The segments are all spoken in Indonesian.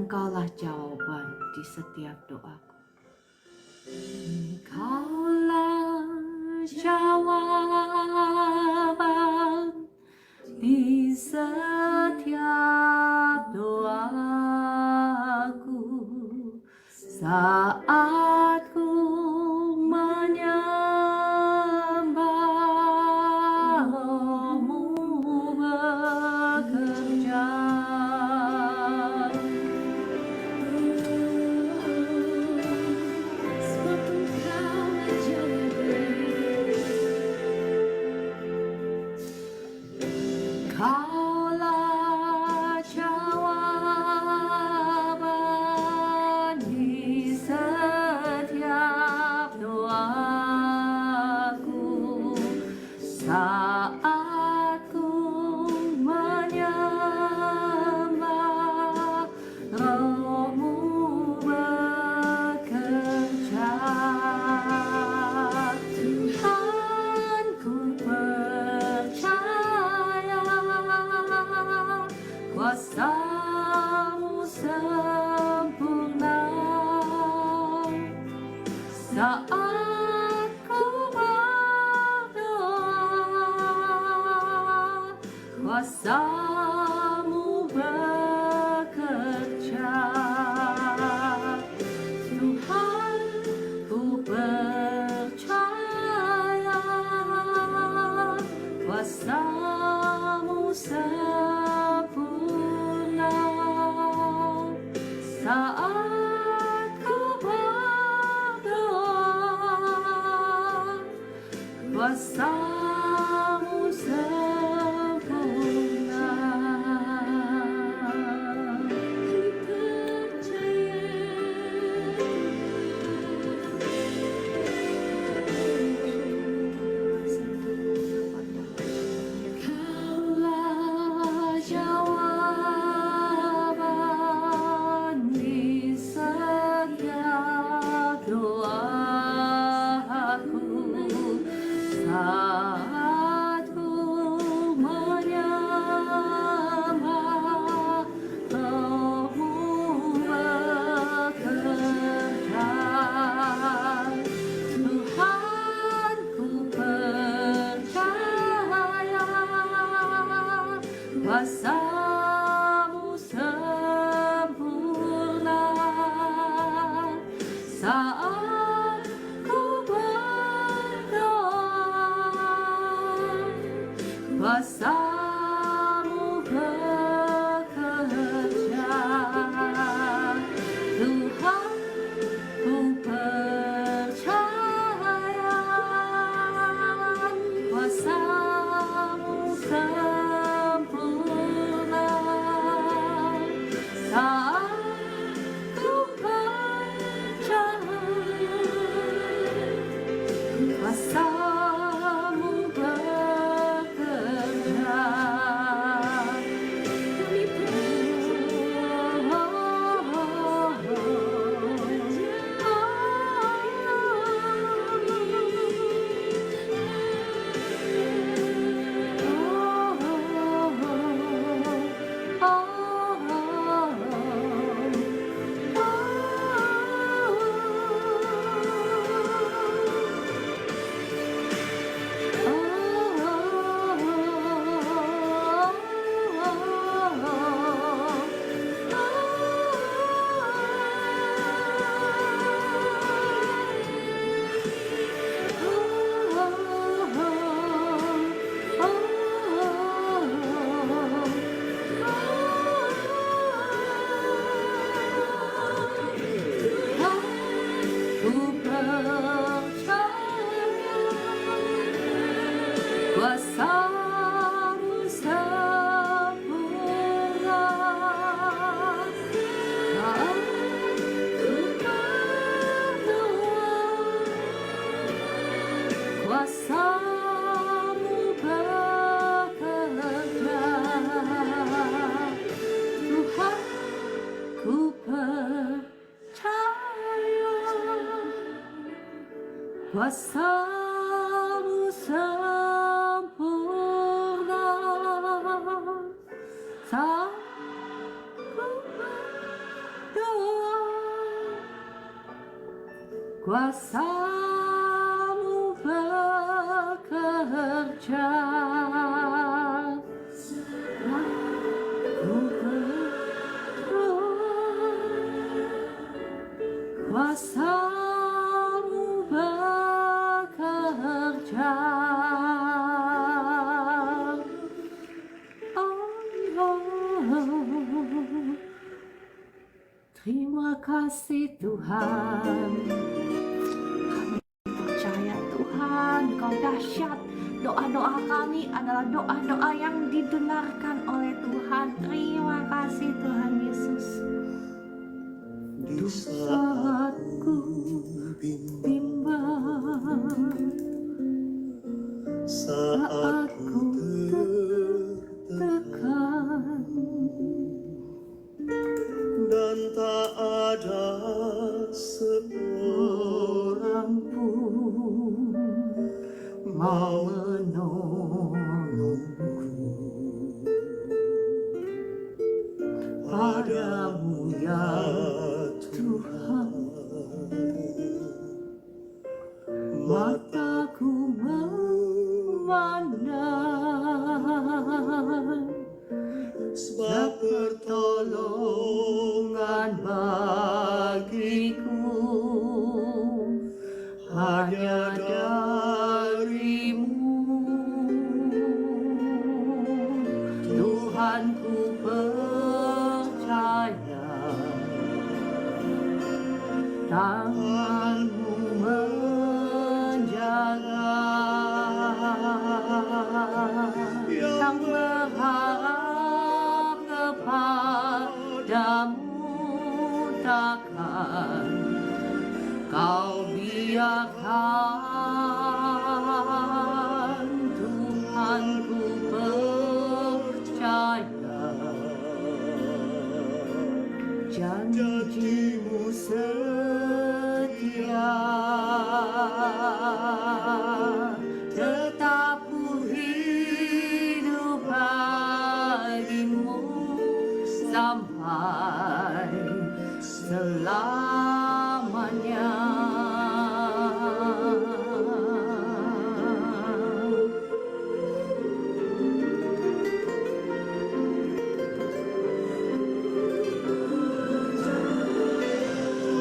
Engkaulah jawaban di setiap doaku. Engkaulah jawaban di setiap doaku saat ku menyembahmu bekerja. Kaulah jawaban di setiap doaku saat ku menyembah Roh-Mu bekerja. Tuhan, ku percaya kuasa-Mu sempurna saat ku berdoa. Kuasa-Mu bekerja. Tuhan, ku percaya kuasa-Mu sempurna saat ku berdoa. Kuasa-Mu sempurna. Kaulah jawaban di setiap doaku saat ku menyembah Roh-Mu bekerja. Tuhan, ku percaya kuasa-Mu sempurna saat ku berdoa. Kuasa-Mu bekerja. Tuhan, ku percaya kuasa-Mu sempurna saat ku percaya. Kuasa-Mu bekerja. Kami kuasa-Mu sempurna saat ku berdoa. Kuasa-Mu bekerja. Tuhan, ku percaya kuasa-Mu sempurna saat ku kuasa-Mu bekerja. Aku berdoa, kuasa-Mu bekerja. Terima kasih Tuhan. Kami percaya Tuhan, Kau dahsyat. Doa-doa kami adalah doa-doa yang didengarkan oleh Tuhan. Terima kasih Tuhan Yesus. Di saat ku bimbang, saat ku tertekan, dan tak ada seorang pun mau menolongku, padamu ya Tuhan mataku memandang, sebab pertolongan bagiku hanya dari-Mu. Tuhan, ku percaya tangan-Mu menjaga, yang berharap kepadamu takkan Kau biarkan. Tuhan, ku percaya janji-Mu setia, tetap ku hidup bagi-Mu sampai selamanya.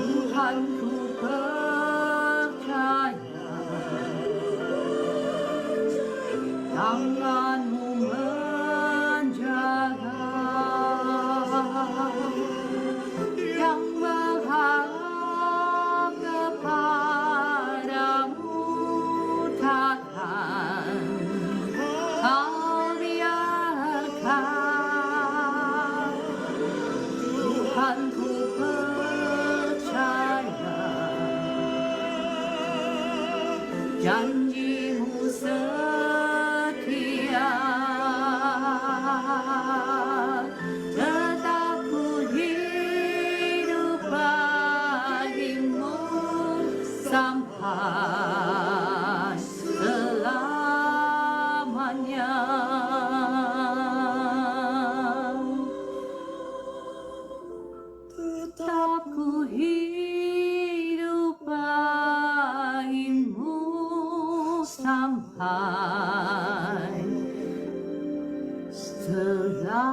Tuhan, ku percaya tangan-Mu menjaga, yang berharap kepadamu takkan Kau biarkan. Tuhan, ku percaya janji-Mu setia, tetap ku hidup bagi-Mu sampai selamanya. Tetap ku hidup bagi-Mu sampai selamanya.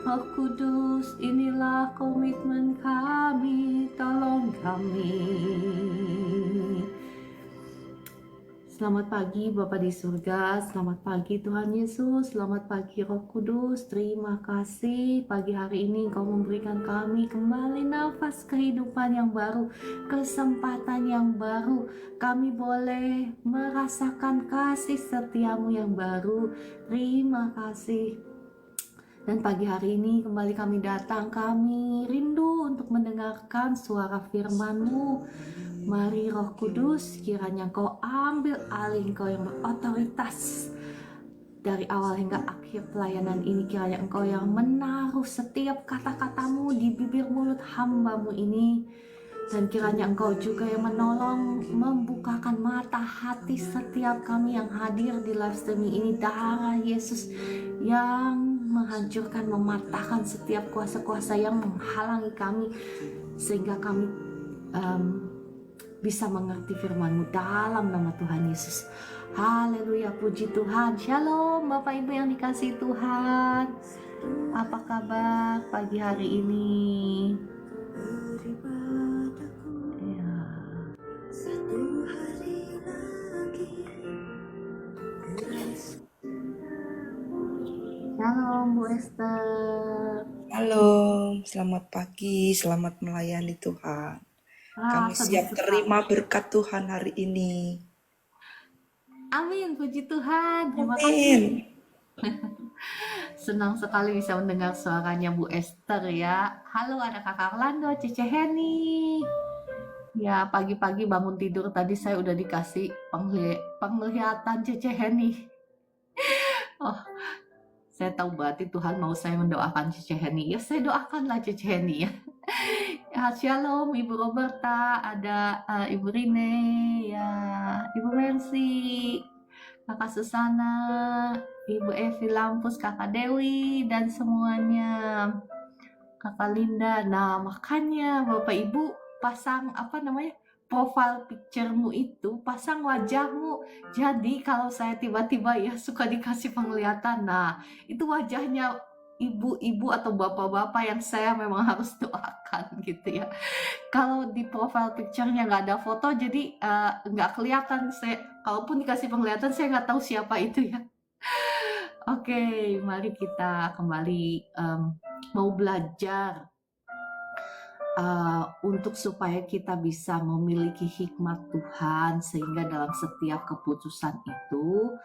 Roh Kudus, inilah komitmen kami, tolong kami. Selamat pagi Bapa di surga, selamat pagi Tuhan Yesus, selamat pagi Roh Kudus. Terima kasih pagi hari ini Engkau memberikan kami kembali nafas kehidupan yang baru, kesempatan yang baru. Kami boleh merasakan kasih setia-Mu yang baru. Terima kasih. Dan pagi hari ini kembali kami datang, kami rindu untuk mendengarkan suara firman-Mu. Mari Roh Kudus, kiranya Engkau ambil alih, Engkau yang berotoritas dari awal hingga akhir pelayanan ini. Kiranya Engkau yang menaruh setiap kata-kata-Mu di bibir mulut hamba-Mu ini. Dan kiranya Engkau juga yang menolong membukakan mata hati setiap kami yang hadir di live streaming ini. Darah Yesus yang menghancurkan, mematahkan setiap kuasa-kuasa yang menghalangi kami, sehingga kami bisa mengerti firman-Mu dalam nama Tuhan Yesus. Haleluya, puji Tuhan. Shalom Bapak Ibu yang dikasihi Tuhan. Apa kabar pagi hari ini? Ya. Shalom Bu Esther. Halo, selamat pagi, selamat melayani Tuhan. Kami siap terima berkat Tuhan hari ini. Amin, puji Tuhan. Terima Amin. kasih. Senang sekali bisa mendengar suaranya Bu Esther ya. Halo, ada Kakak Orlando, Cece Heni. Ya, pagi-pagi bangun tidur tadi saya udah dikasih penglihatan Cece Heni. Oh, saya tahu berarti Tuhan mau saya mendoakan Cece Heni. Ya, saya doakanlah Cece Heni ya. Ya, shalom Ibu Roberta, ada Ibu Rine, ya, Ibu Mercy, Kakak Susana, Ibu Evi Lampus, Kakak Dewi, dan semuanya, Kakak Linda. Nah, makanya Bapak Ibu pasang profile picture-mu itu, pasang wajahmu. Jadi kalau saya tiba-tiba ya suka dikasih penglihatan, nah itu wajahnya ibu-ibu atau bapak-bapak yang saya memang harus doakan gitu ya. Kalau di profile picture-nya nggak ada foto, jadi nggak kelihatan. Kalaupun dikasih penglihatan, saya nggak tahu siapa itu ya. Oke, mari kita kembali mau belajar untuk supaya kita bisa memiliki hikmat Tuhan, sehingga dalam setiap keputusan itu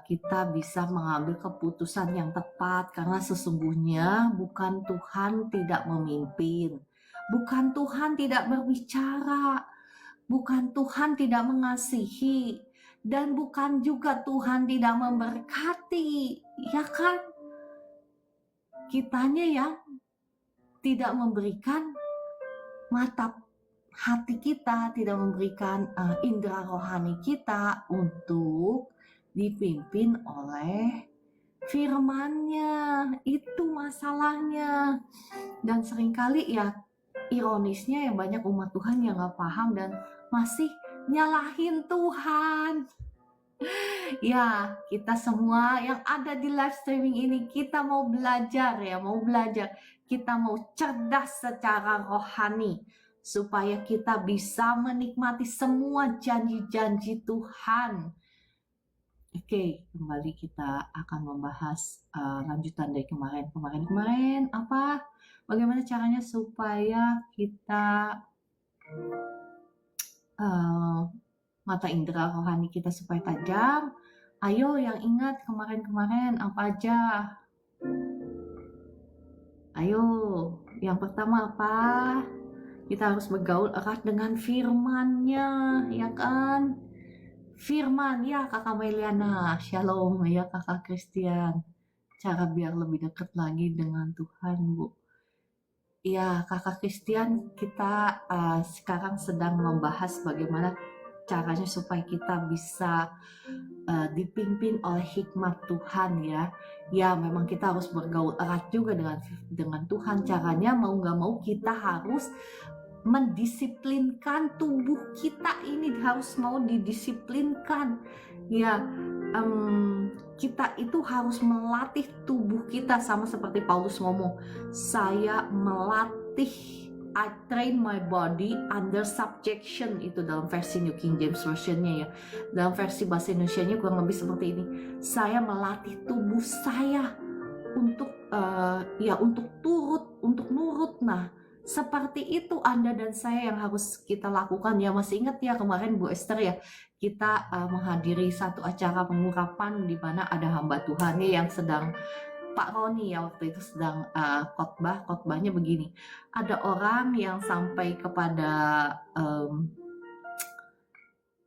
kita bisa mengambil keputusan yang tepat, karena sesungguhnya bukan Tuhan tidak memimpin, bukan Tuhan tidak berbicara, bukan Tuhan tidak mengasihi, dan bukan juga Tuhan tidak memberkati, ya kan? Kitanya yang tidak memberikan mata hati kita, tidak memberikan indera rohani kita untuk dipimpin oleh firman-Nya. Itu masalahnya. Dan seringkali ya ironisnya ya banyak umat Tuhan yang gak paham dan masih nyalahin Tuhan. Ya, kita semua yang ada di live streaming ini, kita mau belajar ya, kita mau cerdas secara rohani, supaya kita bisa menikmati semua janji-janji Tuhan. Oke, kembali kita akan membahas lanjutan dari kemarin apa? Bagaimana caranya supaya kita mata indera rohani kita supaya tajam. Ayo yang ingat kemarin apa aja? Ayo, yang pertama apa? Kita harus bergaul erat dengan firman-Nya, ya kan? Firman, ya Kakak Meliana, shalom ya Kakak Christian. Cara biar lebih dekat lagi dengan Tuhan, Bu. Ya Kakak Christian, kita sekarang sedang membahas bagaimana caranya supaya kita bisa dipimpin oleh hikmat Tuhan ya. Ya memang kita harus bergaul erat juga dengan Tuhan. Caranya mau gak mau kita harus mendisiplinkan tubuh kita, ini harus mau didisiplinkan ya. Kita itu harus melatih tubuh kita, sama seperti Paulus ngomong, saya melatih, I train my body under subjection, itu dalam versi New King James Version-nya ya. Dalam versi bahasa Indonesia-nya kurang lebih seperti ini, saya melatih tubuh saya untuk turut, untuk nurut. Nah seperti itu Anda dan saya yang harus kita lakukan ya. Masih ingat ya kemarin Bu Esther ya, kita menghadiri satu acara pengurapan di mana ada hamba Tuhan yang sedang, Pak Roni ya waktu itu sedang khotbahnya begini. Ada orang yang sampai kepada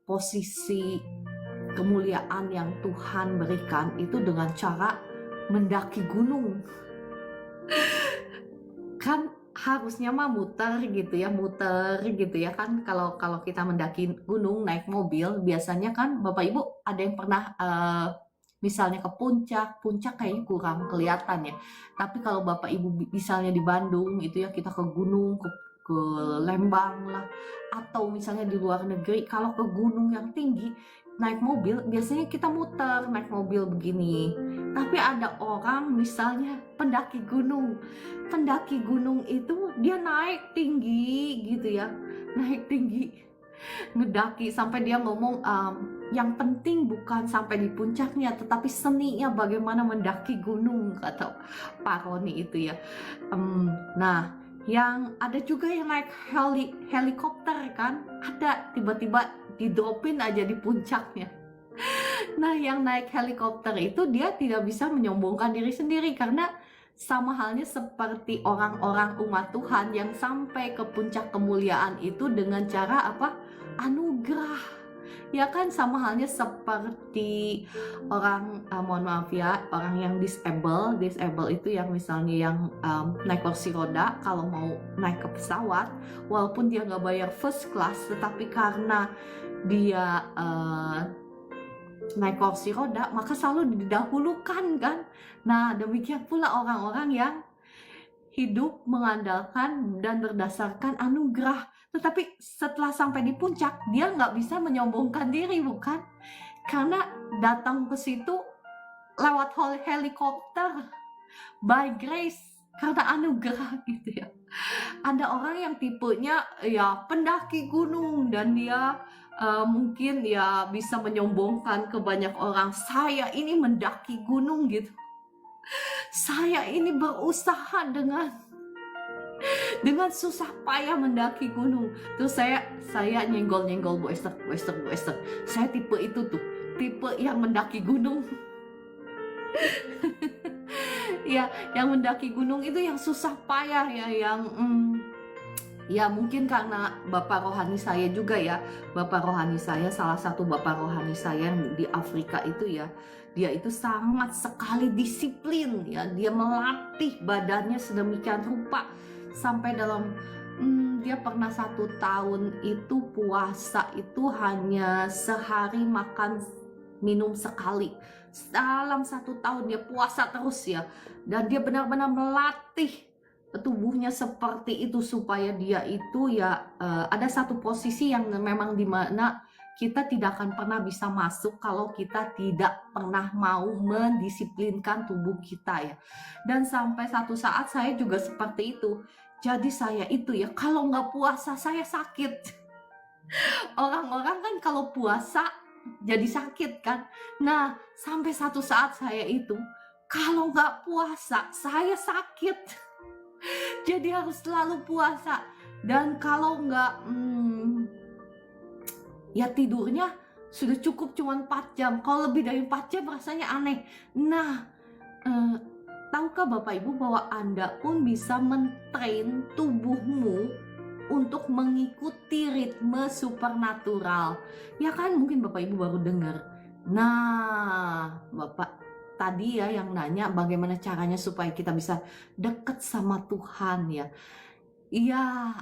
posisi kemuliaan yang Tuhan berikan itu dengan cara mendaki gunung. Kan harusnya mah muter gitu ya kan. Kalau kita mendaki gunung naik mobil, biasanya kan Bapak Ibu ada yang pernah misalnya ke puncak kayaknya kurang kelihatan ya. Tapi kalau Bapak Ibu misalnya di Bandung itu ya, kita ke gunung, ke Lembang lah, atau misalnya di luar negeri, kalau ke gunung yang tinggi naik mobil, biasanya kita muter naik mobil begini. Tapi ada orang misalnya pendaki gunung itu dia naik tinggi gitu ya, naik tinggi, ngedaki sampai dia ngomong, yang penting bukan sampai di puncaknya tetapi seninya bagaimana mendaki gunung, kata Pak Roni itu ya. Nah, yang ada juga yang naik helikopter kan, ada tiba-tiba didropin aja di puncaknya. Nah, yang naik helikopter itu dia tidak bisa menyombongkan diri sendiri, karena sama halnya seperti orang-orang umat Tuhan yang sampai ke puncak kemuliaan itu dengan cara apa? Anugerah. Ya kan, sama halnya seperti orang, mohon maaf ya, orang yang disable itu yang misalnya yang naik kursi roda, kalau mau naik ke pesawat, walaupun dia nggak bayar first class, tetapi karena dia naik kursi roda, maka selalu didahulukan kan. Nah, demikian pula orang-orang yang hidup mengandalkan dan berdasarkan anugerah. Tetapi setelah sampai di puncak, dia nggak bisa menyombongkan diri, bukan? Karena datang ke situ lewat helikopter, by grace, karena anugerah gitu ya. Ada orang yang tipenya ya pendaki gunung, dan dia mungkin ya bisa menyombongkan ke banyak orang, saya ini mendaki gunung gitu, saya ini berusaha dengan susah payah mendaki gunung. Terus saya nyenggol Bu Esther, saya tipe itu tuh, tipe yang mendaki gunung. Ya, yang mendaki gunung itu yang susah payah ya, yang ya mungkin karena bapak rohani saya juga ya. Bapak rohani saya, salah satu bapak rohani saya yang di Afrika itu ya, dia itu sangat sekali disiplin ya. Dia melatih badannya sedemikian rupa sampai dalam dia pernah 1 tahun itu puasa itu hanya sehari makan minum sekali. Dalam 1 tahun dia puasa terus ya, dan dia benar-benar melatih tubuhnya seperti itu supaya dia itu ya ada satu posisi yang memang dimana kita tidak akan pernah bisa masuk kalau kita tidak pernah mau mendisiplinkan tubuh kita ya. Dan sampai satu saat saya juga seperti itu. Jadi saya itu ya, kalau nggak puasa saya sakit. Orang-orang kan kalau puasa jadi sakit kan. Nah, sampai satu saat saya itu kalau nggak puasa saya sakit. Jadi harus selalu puasa. Dan kalau nggak ya tidurnya sudah cukup cuma 4 jam. Kalau lebih dari 4 jam rasanya aneh. Nah, tahukah Bapak Ibu bahwa Anda pun bisa mentrain tubuhmu untuk mengikuti ritme supernatural? Ya kan, mungkin Bapak Ibu baru dengar. Nah, Bapak tadi ya yang nanya bagaimana caranya supaya kita bisa dekat sama Tuhan ya. Iya,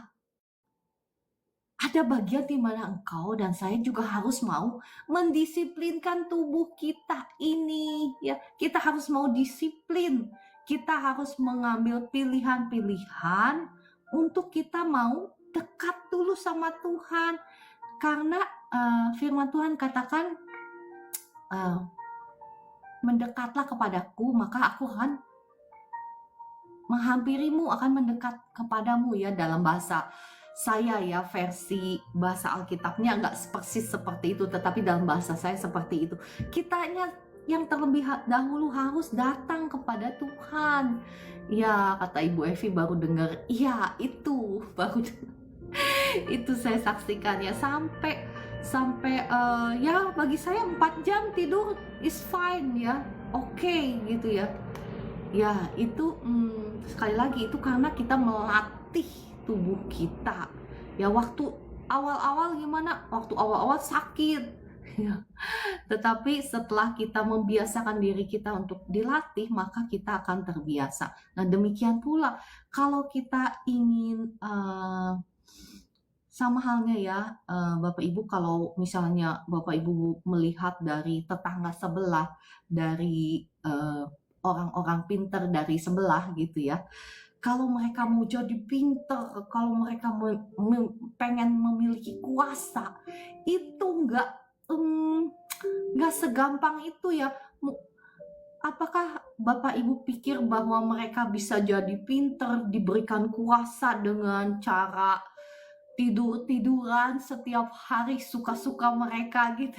ada bagian di mana engkau dan saya juga harus mau mendisiplinkan tubuh kita ini ya. Kita harus mau disiplin. Kita harus mengambil pilihan-pilihan untuk kita mau dekat dulu sama Tuhan. Karena firman Tuhan katakan, mendekatlah kepadaku maka aku akan menghampirimu, akan mendekat kepadamu ya. Dalam bahasa saya ya, versi bahasa Alkitabnya nggak persis seperti itu, tetapi dalam bahasa saya seperti itu. Kitanya yang terlebih dahulu harus datang kepada Tuhan. Ya, kata Ibu Evi baru dengar. Iya, itu baru itu saya saksikan ya, sampai ya bagi saya 4 jam tidur is fine ya, oke gitu ya. Ya itu sekali lagi itu karena kita melatih tubuh kita ya. Waktu awal-awal gimana? Waktu awal-awal sakit ya. Tetapi setelah kita membiasakan diri kita untuk dilatih, maka kita akan terbiasa. Nah, demikian pula kalau kita ingin sama halnya ya, Bapak Ibu, kalau misalnya Bapak Ibu melihat dari tetangga sebelah, dari orang-orang pinter dari sebelah gitu ya. Kalau mereka mau jadi pinter, kalau mereka pengen memiliki kuasa, itu nggak segampang itu ya. Apakah Bapak Ibu pikir bahwa mereka bisa jadi pinter, diberikan kuasa dengan cara tidur-tiduran setiap hari suka-suka mereka gitu?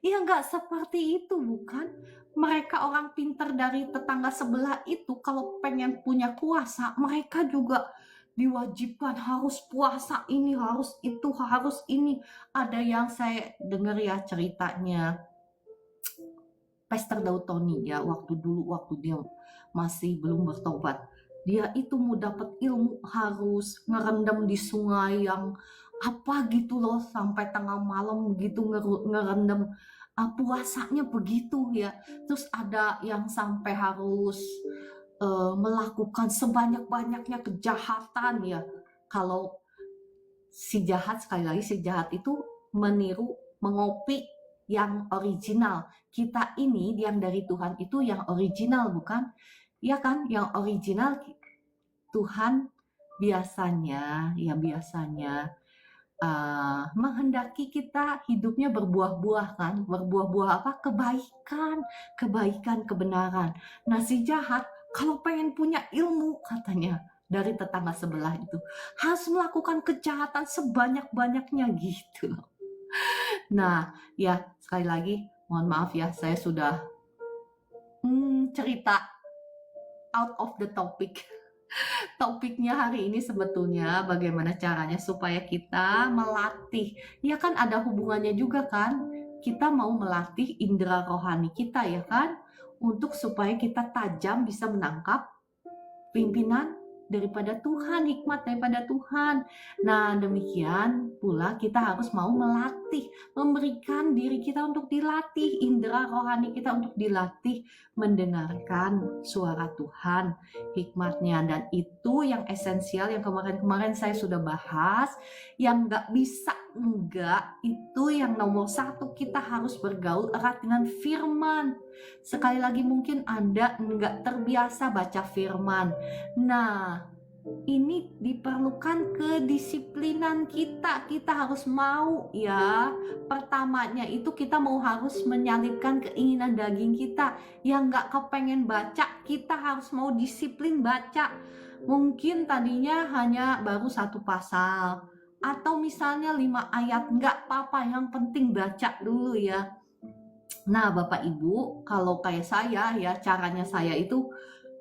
Ya nggak seperti itu, bukan? Mereka orang pinter dari tetangga sebelah itu kalau pengen punya kuasa, mereka juga diwajibkan harus puasa ini, harus itu, harus ini. Ada yang saya dengar ya ceritanya, Pastor Daud Tony ya, waktu dia masih belum bertobat. Dia itu mau dapat ilmu harus ngerendam di sungai yang apa gitu loh, sampai tengah malam gitu ngerendam. Puasanya begitu ya. Terus ada yang sampai harus melakukan sebanyak-banyaknya kejahatan ya. Kalau si jahat, sekali lagi si jahat itu meniru, mengopi yang original. Kita ini yang dari Tuhan itu yang original, bukan? Ya kan, yang original Tuhan biasanya menghendaki kita hidupnya berbuah-buah kan, berbuah-buah apa? Kebaikan, kebenaran. Nah si jahat kalau pengen punya ilmu katanya dari tetangga sebelah itu harus melakukan kejahatan sebanyak-banyaknya gitu loh. Nah ya sekali lagi mohon maaf ya, saya sudah cerita out of the topic. Topiknya hari ini sebetulnya bagaimana caranya supaya kita melatih. Ya kan ada hubungannya juga kan. Kita mau melatih indera rohani kita ya kan. Untuk supaya kita tajam bisa menangkap pimpinan daripada Tuhan, hikmat daripada Tuhan. Nah, demikian pula kita harus mau melatih, memberikan diri kita untuk dilatih, indera rohani kita untuk dilatih mendengarkan suara Tuhan, hikmatnya. Dan itu yang esensial, yang kemarin-kemarin saya sudah bahas, yang nggak bisa enggak, itu yang nomor satu, kita harus bergaul erat dengan firman. Sekali lagi mungkin Anda nggak terbiasa baca firman. Nah, ini diperlukan kedisiplinan kita. Kita harus mau ya. Pertamanya itu kita mau harus menyalipkan keinginan daging kita. Yang nggak kepengen baca, kita harus mau disiplin baca. Mungkin tadinya hanya baru 1 pasal. Atau misalnya 5 ayat, nggak apa-apa. Yang penting baca dulu ya. Nah Bapak Ibu, kalau kayak saya ya, caranya saya itu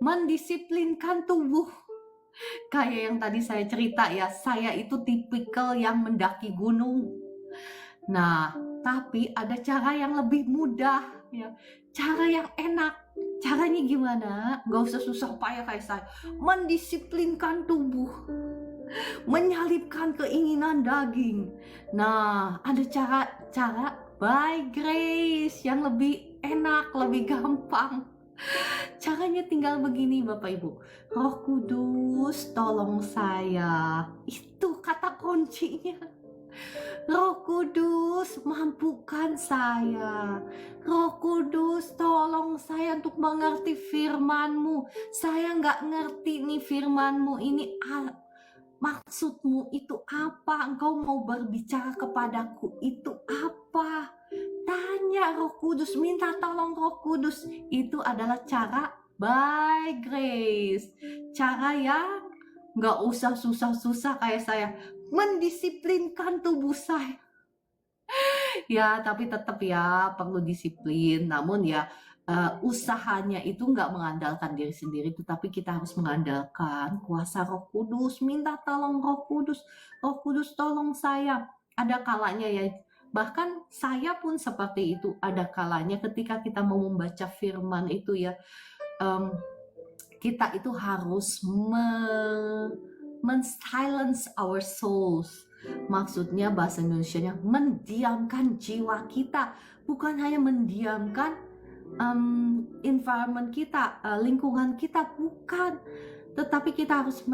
mendisiplinkan tubuh. Kayak yang tadi saya cerita ya, saya itu tipikal yang mendaki gunung. Nah, tapi ada cara yang lebih mudah ya, cara yang enak. Caranya gimana? Gak usah susah payah kayak saya. Mendisiplinkan tubuh, menyalipkan keinginan daging. Nah, ada cara by grace yang lebih enak, lebih gampang. Caranya tinggal begini Bapak Ibu. Roh Kudus tolong saya. Itu kata kuncinya. Roh Kudus mampukan saya. Roh Kudus tolong saya untuk mengerti firman-Mu. Saya nggak ngerti nih firman-Mu ini maksud-Mu itu apa? Engkau mau berbicara kepadaku itu apa? Tanya Roh Kudus, minta tolong Roh Kudus. Itu adalah cara by grace. Cara yang nggak usah susah-susah kayak saya. Mendisiplinkan tubuh saya. Ya, tapi tetap ya perlu disiplin. Namun ya usahanya itu nggak mengandalkan diri sendiri, tetapi kita harus mengandalkan kuasa Roh Kudus. Minta tolong Roh Kudus. Roh Kudus tolong saya. Ada kalanya ya, bahkan saya pun seperti itu. Ada kalanya ketika kita mau membaca firman itu ya, kita itu harus men-silence our souls. Maksudnya bahasa Indonesianya mendiamkan jiwa kita. Bukan hanya mendiamkan environment kita, lingkungan kita, bukan. Tetapi kita harus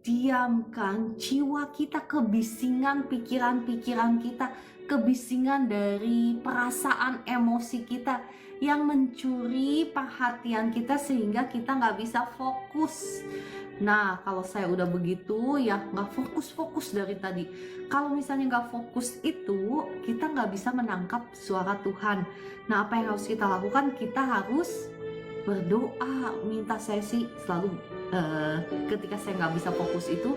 diamkan jiwa kita, kebisingan pikiran-pikiran kita, kebisingan dari perasaan emosi kita yang mencuri perhatian kita sehingga kita nggak bisa fokus. Nah, kalau saya udah begitu ya nggak fokus-fokus dari tadi. Kalau misalnya nggak fokus itu, kita nggak bisa menangkap suara Tuhan. Nah, apa yang harus kita lakukan? Kita harus berdoa. Minta, saya sih selalu ketika saya nggak bisa fokus itu,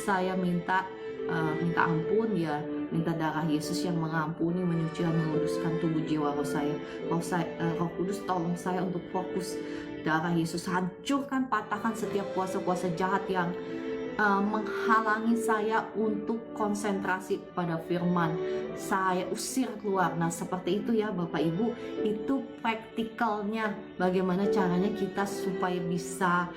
saya minta ampun ya, minta darah Yesus yang mengampuni, menyuci dan menguduskan tubuh jiwa roh saya. Roh Kudus tolong saya untuk fokus. Darah Yesus hancurkan, patahkan setiap kuasa-kuasa jahat yang menghalangi saya untuk konsentrasi pada firman. Saya usir keluar. Nah, seperti itu ya Bapak Ibu, itu praktikalnya bagaimana caranya kita supaya bisa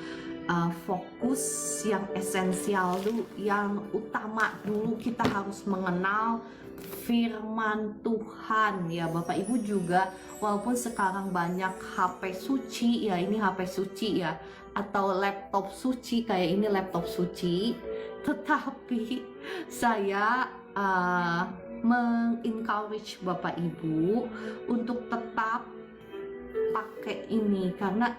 fokus. Yang esensial dulu, yang utama dulu, kita harus mengenal firman Tuhan ya Bapak Ibu juga. Walaupun sekarang banyak HP suci ya, ini HP suci ya, atau laptop suci, kayak ini laptop suci, tetapi saya mengencourage Bapak Ibu untuk tetap pakai ini, karena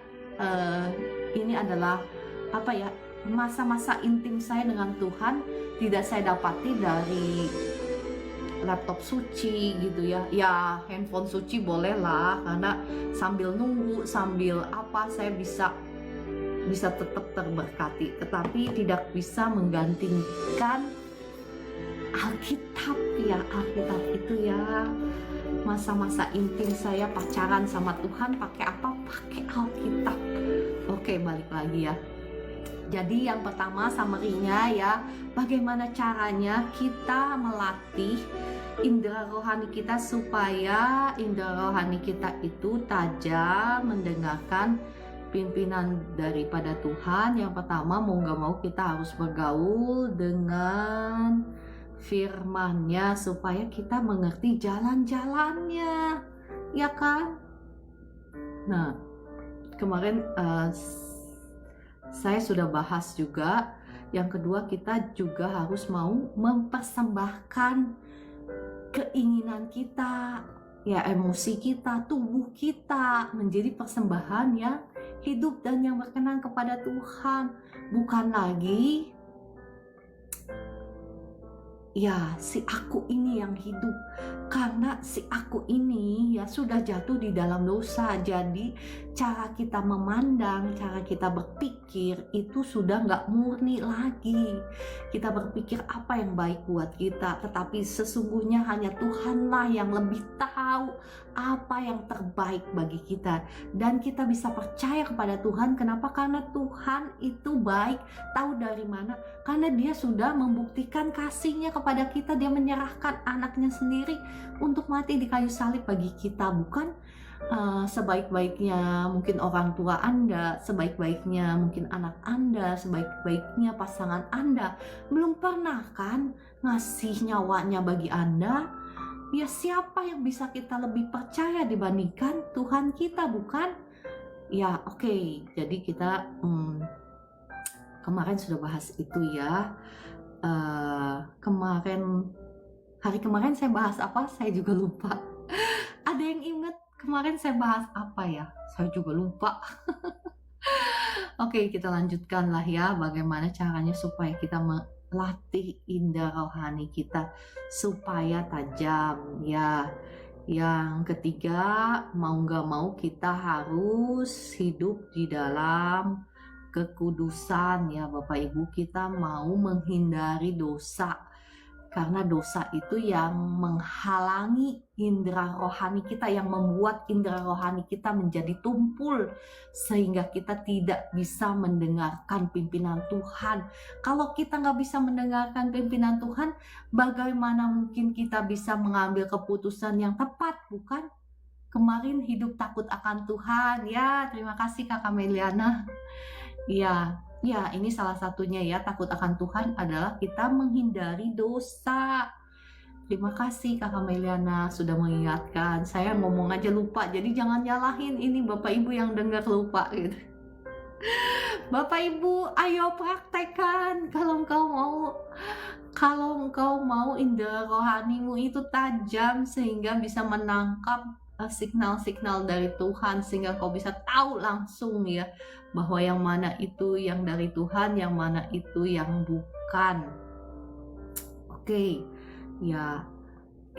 ini adalah apa ya, masa-masa intim saya dengan Tuhan tidak saya dapati dari laptop suci gitu ya. Ya handphone suci boleh lah, karena sambil nunggu, sambil apa, saya bisa tetap terberkati, tetapi tidak bisa menggantikan Alkitab ya. Alkitab itu ya, masa-masa intim saya pacaran sama Tuhan pakai apa? Pakai Alkitab. Oke, balik lagi ya. Jadi yang pertama summary-nya ya, bagaimana caranya kita melatih indera rohani kita supaya indera rohani kita itu tajam mendengarkan pimpinan daripada Tuhan. Yang pertama, mau gak mau kita harus bergaul dengan firman-Nya supaya kita mengerti jalan-jalannya, ya kan? Nah, kemarin saya sudah bahas juga. Yang kedua, kita juga harus mau mempersembahkan keinginan kita, ya, emosi kita, tubuh kita menjadi persembahan yang hidup dan yang berkenan kepada Tuhan. Bukan lagi ya si aku ini yang hidup, karena si aku ini ya sudah jatuh di dalam dosa. Jadi cara kita memandang, cara kita berpikir itu sudah nggak murni lagi. Kita berpikir apa yang baik buat kita, tetapi sesungguhnya hanya Tuhanlah yang lebih tahu apa yang terbaik bagi kita. Dan kita bisa percaya kepada Tuhan. Kenapa? Karena Tuhan itu baik. Tahu dari mana? Karena Dia sudah membuktikan kasih-Nya kepada kita. Dia menyerahkan anaknya sendiri untuk mati di kayu salib bagi kita. Bukan sebaik-baiknya mungkin orang tua Anda, sebaik-baiknya mungkin anak Anda, sebaik-baiknya pasangan Anda. Belum pernah kan ngasih nyawanya bagi Anda. Ya, siapa yang bisa kita lebih percaya dibandingkan Tuhan kita, bukan? Ya, oke. Jadi kita kemarin sudah bahas itu ya. Hari kemarin saya bahas apa? Saya juga lupa. Ada yang ingat kemarin saya bahas apa ya? Saya juga lupa. Oke, kita lanjutkan lah ya. Bagaimana caranya supaya kita melatih indera rohani kita supaya tajam ya. Yang ketiga, mau gak mau kita harus hidup di dalam kekudusan ya Bapak Ibu. Kita mau menghindari dosa, karena dosa itu yang menghalangi indera rohani kita, yang membuat indera rohani kita menjadi tumpul sehingga kita tidak bisa mendengarkan pimpinan Tuhan. Kalau kita nggak bisa mendengarkan pimpinan Tuhan, bagaimana mungkin kita bisa mengambil keputusan yang tepat, bukan? Kemarin hidup takut akan Tuhan ya. Terima kasih Kakak Meliana. Ya, ini salah satunya ya, takut akan Tuhan adalah kita menghindari dosa. Terima kasih Kakak Meliana sudah mengingatkan. Saya ngomong aja lupa, jadi jangan nyalahin ini Bapak Ibu yang dengar lupa gitu. Bapak Ibu, ayo praktekkan kalau engkau mau indera rohanimu itu tajam sehingga bisa menangkap signal-signal dari Tuhan, sehingga kau bisa tahu langsung ya bahwa yang mana itu yang dari Tuhan, yang mana itu yang bukan. Oke, ya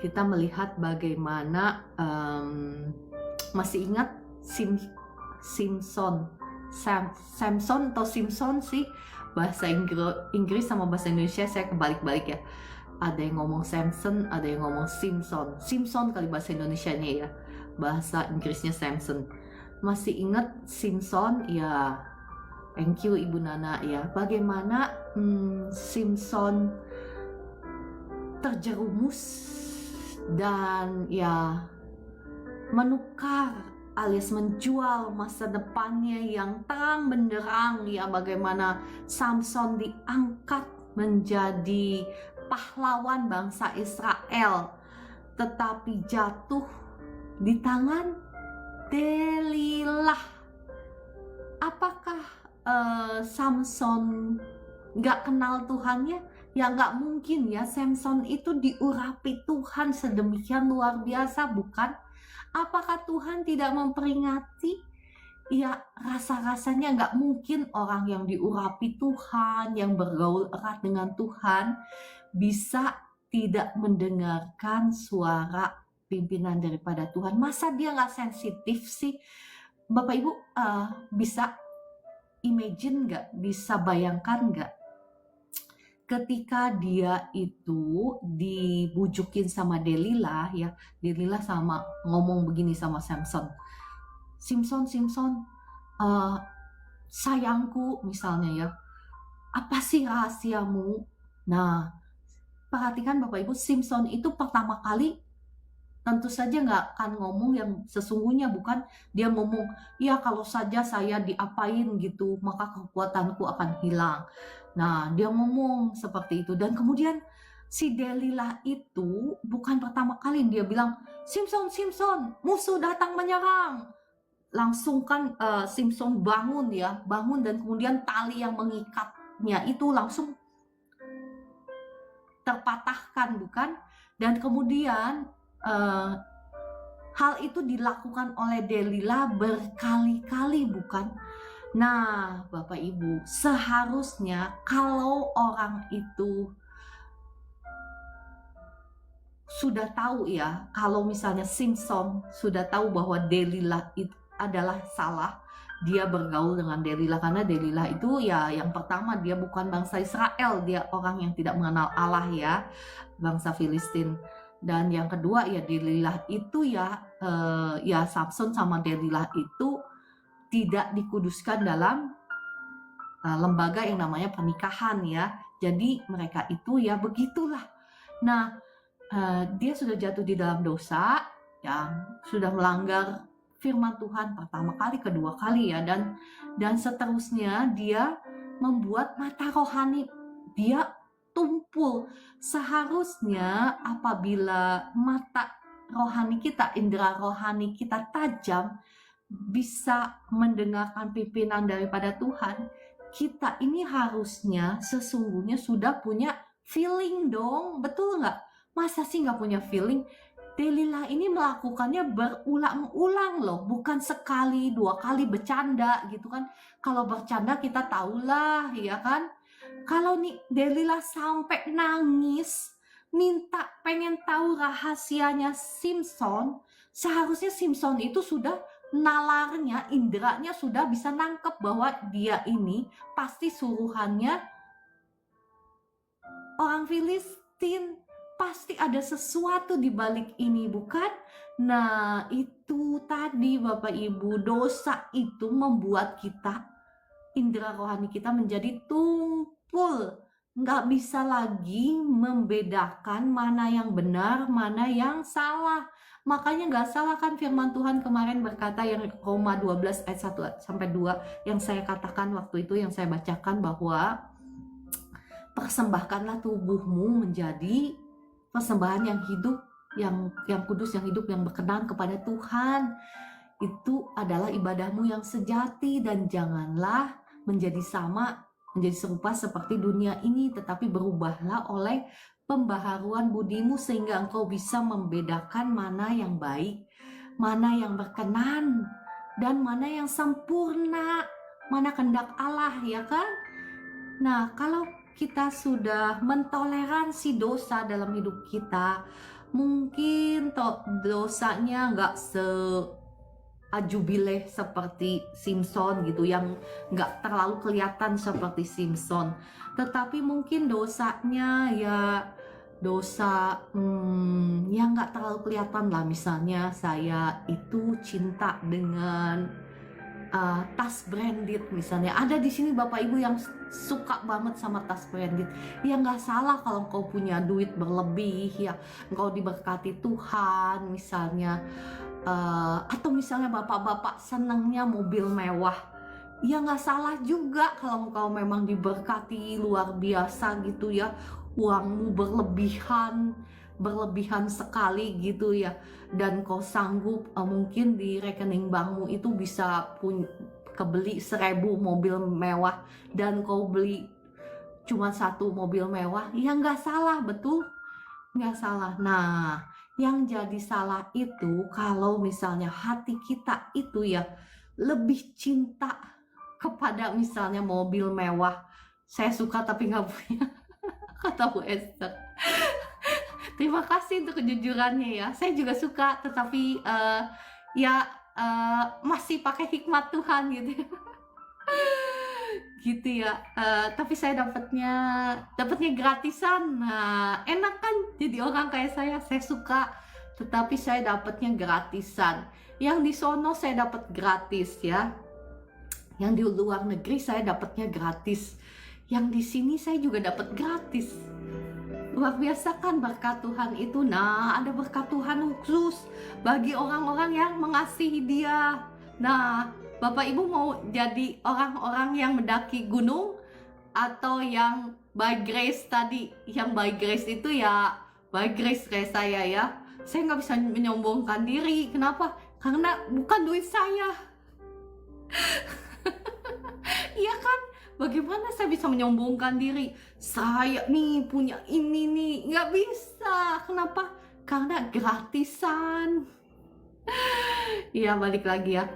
kita melihat bagaimana masih ingat Samson atau Simpson sih, bahasa Inggris sama bahasa Indonesia saya kebalik-balik ya. Ada yang ngomong Samson, ada yang ngomong Simpson kali bahasa Indonesianya ya, bahasa Inggrisnya Samson. Masih ingat Simpson ya? Thank you Ibu Nana ya. Bagaimana Simpson terjerumus dan ya menukar alias menjual masa depannya yang terang benderang ya, bagaimana Samson diangkat menjadi pahlawan bangsa Israel tetapi jatuh di tangan Delilah. Apakah Samson gak kenal Tuhannya? Ya gak mungkin ya, Samson itu diurapi Tuhan sedemikian luar biasa, bukan? Apakah Tuhan tidak memperingati? Ya rasa-rasanya gak mungkin orang yang diurapi Tuhan, yang bergaul erat dengan Tuhan, bisa tidak mendengarkan suara pimpinan daripada Tuhan. Masa dia gak sensitif sih? Bapak Ibu bisa imagine gak? Bisa bayangkan gak? Ketika dia itu dibujukin sama Delilah ya, Delilah sama ngomong begini sama Samson, Simpson, sayangku misalnya ya, apa sih rahasiamu? Nah, perhatikan Bapak Ibu, Simpson itu pertama kali tentu saja nggak akan ngomong yang sesungguhnya, bukan? Dia ngomong, ya kalau saja saya diapain gitu, maka kekuatanku akan hilang. Nah, dia ngomong seperti itu. Dan kemudian si Delilah itu bukan pertama kali dia bilang, Simpson, musuh datang menyerang. Langsung kan Simpson bangun dan kemudian tali yang mengikatnya itu langsung terpatahkan, bukan? Dan kemudian hal itu dilakukan oleh Delilah berkali-kali, bukan? Nah, Bapak Ibu, seharusnya kalau orang itu sudah tahu ya, kalau misalnya Simpson sudah tahu bahwa Delilah itu adalah salah, dia bergaul dengan Delilah, karena Delilah itu ya yang pertama dia bukan bangsa Israel, dia orang yang tidak mengenal Allah ya, bangsa Filistin. Dan yang kedua ya Delilah itu ya Samson sama Delilah itu tidak dikuduskan dalam lembaga yang namanya pernikahan ya. Jadi mereka itu ya begitulah. Nah, dia sudah jatuh di dalam dosa, yang sudah melanggar firman Tuhan pertama kali, kedua kali ya, dan seterusnya dia membuat mata rohani dia tumpul. Seharusnya apabila mata rohani kita, indera rohani kita tajam, bisa mendengarkan pimpinan daripada Tuhan, kita ini harusnya sesungguhnya sudah punya feeling dong, betul nggak? Masa sih nggak punya feeling? Delilah ini melakukannya berulang-ulang loh, bukan sekali dua kali bercanda gitu kan. Kalau bercanda kita tahulah ya kan. Kalau nih Delilah sampai nangis, minta pengen tahu rahasianya Simpson, seharusnya Simpson itu sudah nalarnya, inderanya sudah bisa nangkep bahwa dia ini pasti suruhannya orang Filistin, pasti ada sesuatu di balik ini, bukan? Nah, itu tadi Bapak Ibu, dosa itu membuat kita, indera rohani kita menjadi tumpul, nggak bisa lagi membedakan mana yang benar, mana yang salah. Makanya nggak salah kan firman Tuhan kemarin berkata yang Roma 12 ayat 1-2 yang saya katakan waktu itu, yang saya bacakan, bahwa persembahkanlah tubuhmu menjadi persembahan yang hidup, yang kudus, yang hidup, yang berkenan kepada Tuhan. itu adalah ibadahmu yang sejati, dan janganlah menjadi serupa seperti dunia ini, tetapi berubahlah oleh pembaharuan budimu sehingga engkau bisa membedakan mana yang baik, mana yang berkenan, dan mana yang sempurna, mana kehendak Allah, ya kan? Nah, kalau kita sudah mentoleransi dosa dalam hidup kita, mungkin dosanya nggak ajubileh seperti Simpson gitu, yang nggak terlalu kelihatan seperti Simpson, tetapi mungkin dosanya ya dosa yang nggak terlalu kelihatan lah. Misalnya saya itu cinta dengan tas branded misalnya. Ada di sini Bapak Ibu yang suka banget sama tas branded. Ya nggak salah kalau engkau punya duit berlebih, ya engkau diberkati Tuhan misalnya. Atau misalnya bapak-bapak senangnya mobil mewah, ya nggak salah juga kalau engkau memang diberkati luar biasa gitu ya, uangmu berlebihan sekali gitu ya, dan kau sanggup mungkin di rekening bankmu itu bisa kebeli 1000 mobil mewah, dan kau beli cuma 1 mobil mewah, ya nggak salah, betul? Nggak salah. Nah, yang jadi salah itu kalau misalnya hati kita itu ya lebih cinta kepada misalnya mobil mewah. Saya suka tapi nggak punya, kata Bu Esther. Terima kasih untuk kejujurannya ya. Saya juga suka, tetapi masih pakai hikmat Tuhan gitu ya. Gitu ya. Tapi saya dapatnya gratisan. Nah, enak kan jadi orang kayak saya suka, tetapi saya dapatnya gratisan. Yang di sono saya dapat gratis ya, yang di luar negeri saya dapatnya gratis, yang di sini saya juga dapat gratis. Luar biasa kan berkat Tuhan itu. Nah, ada berkat Tuhan khusus bagi orang-orang yang mengasihi Dia. Nah, Bapak Ibu mau jadi orang-orang yang mendaki gunung atau yang by grace tadi? Yang by grace itu ya by grace kayak saya ya. Saya nggak bisa menyombongkan diri. Kenapa? Karena bukan duit saya. Iya kan? Bagaimana saya bisa menyombongkan diri? Saya nih punya ini nih. Nggak bisa. Kenapa? Karena gratisan. Iya, balik lagi ya.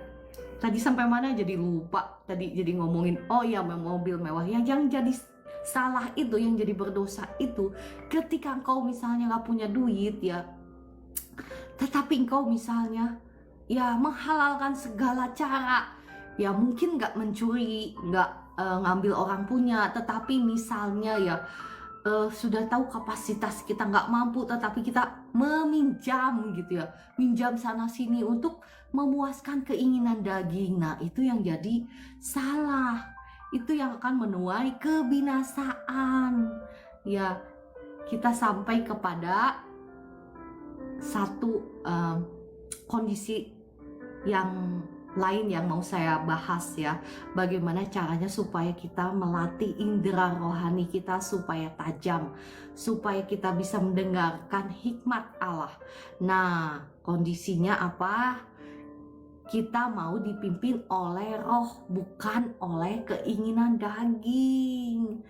Tadi sampai mana jadi lupa. Tadi jadi ngomongin, oh ya mobil mewah. Yang jadi salah itu, yang jadi berdosa itu, ketika engkau misalnya nggak punya duit ya, tetapi engkau misalnya ya menghalalkan segala cara. Ya mungkin nggak mencuri, nggak ngambil orang punya, tetapi misalnya ya sudah tahu kapasitas kita nggak mampu, tetapi kita meminjam gitu ya, minjam sana sini untuk memuaskan keinginan daging. Nah, itu yang jadi salah, itu yang akan menuai kebinasaan. Ya, kita sampai kepada satu kondisi yang lain yang mau saya bahas ya, bagaimana caranya supaya kita melatih indera rohani kita supaya tajam, supaya kita bisa mendengarkan hikmat Allah. Nah, kondisinya apa? Kita mau dipimpin oleh roh, bukan oleh keinginan daging.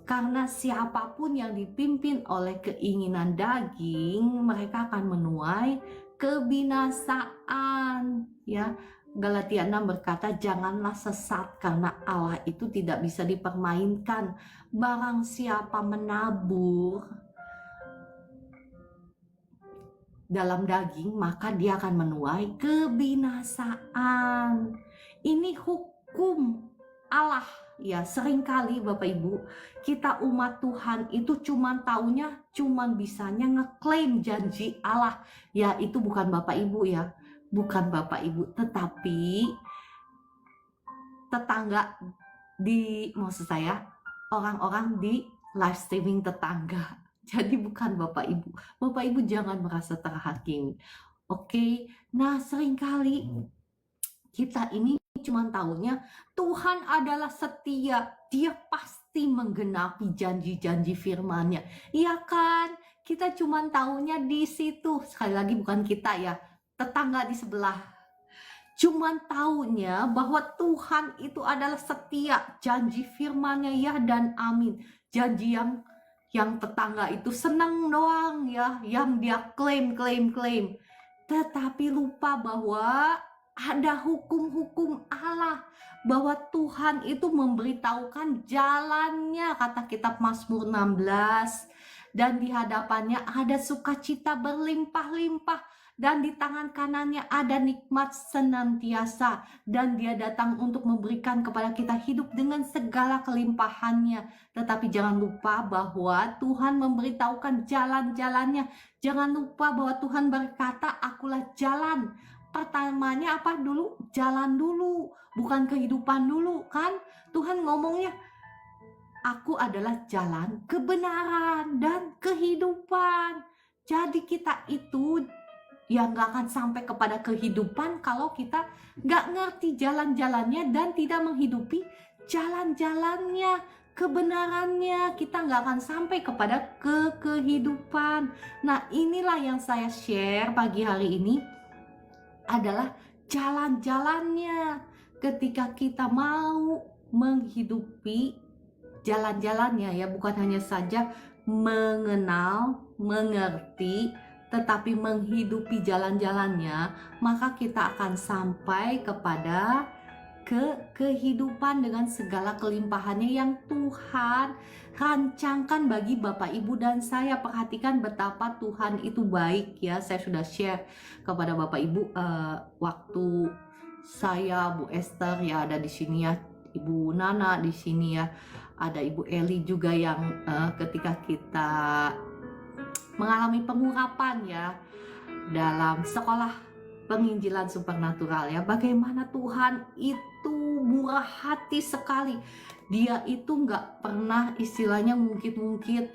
Karena siapapun yang dipimpin oleh keinginan daging, mereka akan menuai kebinasaan ya. Galatia 6 berkata, janganlah sesat karena Allah itu tidak bisa dipermainkan. Barang siapa menabur dalam daging, maka dia akan menuai kebinasaan. Ini hukum Allah ya. Seringkali Bapak Ibu, kita umat Tuhan itu cuman bisanya ngeklaim janji Allah. Ya, itu bukan Bapak Ibu ya. Bukan Bapak Ibu, tetapi tetangga maksud saya orang-orang di live streaming tetangga. Jadi bukan Bapak Ibu. Bapak Ibu jangan merasa terhakimi. Oke? Nah, seringkali kita ini cuma tahunya Tuhan adalah setia. Dia pasti menggenapi janji-janji firman-Nya. Iya kan? Kita cuma tahunya di situ. Sekali lagi bukan kita ya. Tetangga di sebelah. Cuman taunya bahwa Tuhan itu adalah setia, janji firman-Nya ya dan amin. Janji yang tetangga itu senang doang ya, yang dia klaim. Tetapi lupa bahwa ada hukum-hukum Allah, bahwa Tuhan itu memberitahukan jalannya, kata kitab Mazmur 16. Dan di hadapannya ada sukacita berlimpah-limpah, dan di tangan kanannya ada nikmat senantiasa, dan dia datang untuk memberikan kepada kita hidup dengan segala kelimpahannya. Tetapi jangan lupa bahwa Tuhan memberitahukan jalan-jalannya. Jangan lupa bahwa Tuhan berkata, akulah jalan. Pertamanya apa dulu? Jalan dulu, bukan kehidupan dulu kan? Tuhan ngomongnya, aku adalah jalan, kebenaran, dan kehidupan. Jadi kita itu yang gak akan sampai kepada kehidupan kalau kita gak ngerti jalan-jalannya dan tidak menghidupi jalan-jalannya, kebenarannya. Kita gak akan sampai kepada kehidupan. Nah, inilah yang saya share pagi hari ini, adalah jalan-jalannya. Ketika kita mau menghidupi jalan-jalannya ya, bukan hanya saja mengenal, mengerti, tetapi menghidupi jalan-jalannya, maka kita akan sampai kepada kehidupan dengan segala kelimpahannya yang Tuhan rancangkan bagi Bapak Ibu dan saya. Perhatikan betapa Tuhan itu baik ya. Saya sudah share kepada Bapak Ibu waktu saya, Bu Esther ya ada di sini ya, Ibu Nana di sini ya, ada Ibu Eli juga yang ketika kita mengalami pengurapan ya dalam sekolah penginjilan supernatural ya, bagaimana Tuhan itu murah hati sekali. Dia itu nggak pernah istilahnya mungkin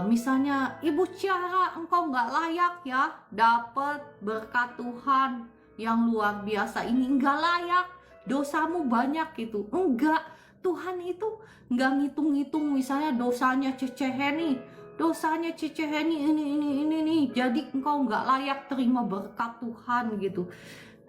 misalnya, Ibu Ciara engkau nggak layak ya dapat berkat Tuhan yang luar biasa ini, nggak layak, dosamu banyak gitu. Enggak, Tuhan itu nggak ngitung-ngitung misalnya dosanya Ceceheni, ini nih, jadi engkau nggak layak terima berkat Tuhan gitu.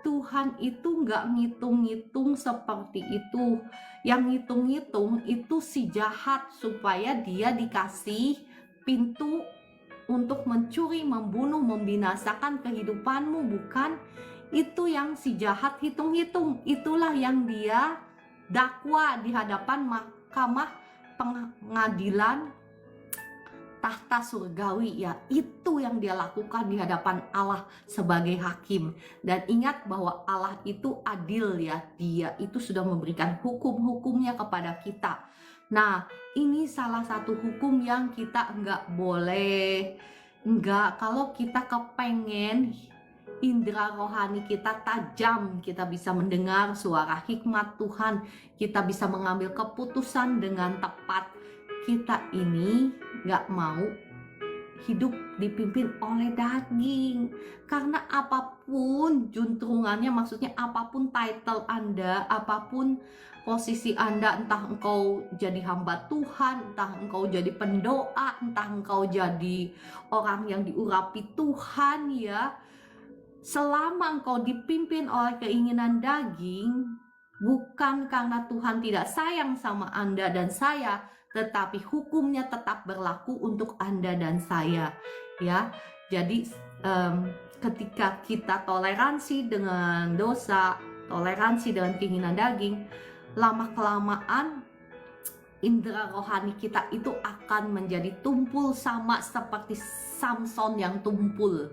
Tuhan itu nggak ngitung-ngitung seperti itu. Yang ngitung-ngitung itu si jahat, supaya dia dikasih pintu untuk mencuri, membunuh, membinasakan kehidupanmu, bukan? Itu yang si jahat hitung-hitung. Itulah yang dia dakwa di hadapan mahkamah pengadilan tahta surgawi ya. Itu yang dia lakukan di hadapan Allah sebagai hakim. Dan ingat bahwa Allah itu adil ya. Dia itu sudah memberikan hukum-hukumnya kepada kita. Nah, ini salah satu hukum yang kita kalau kita kepengen indera rohani kita tajam, kita bisa mendengar suara hikmat Tuhan, kita bisa mengambil keputusan dengan tepat. Kita ini gak mau hidup dipimpin oleh daging, karena apapun juntrungannya, maksudnya apapun title Anda, apapun posisi Anda, entah engkau jadi hamba Tuhan, entah engkau jadi pendoa, entah engkau jadi orang yang diurapi Tuhan ya, selama engkau dipimpin oleh keinginan daging, bukan karena Tuhan tidak sayang sama Anda dan saya, tetapi hukumnya tetap berlaku untuk Anda dan saya ya. Jadi ketika kita toleransi dengan dosa, toleransi dengan keinginan daging, lama-kelamaan indera rohani kita itu akan menjadi tumpul, sama seperti Samson yang tumpul.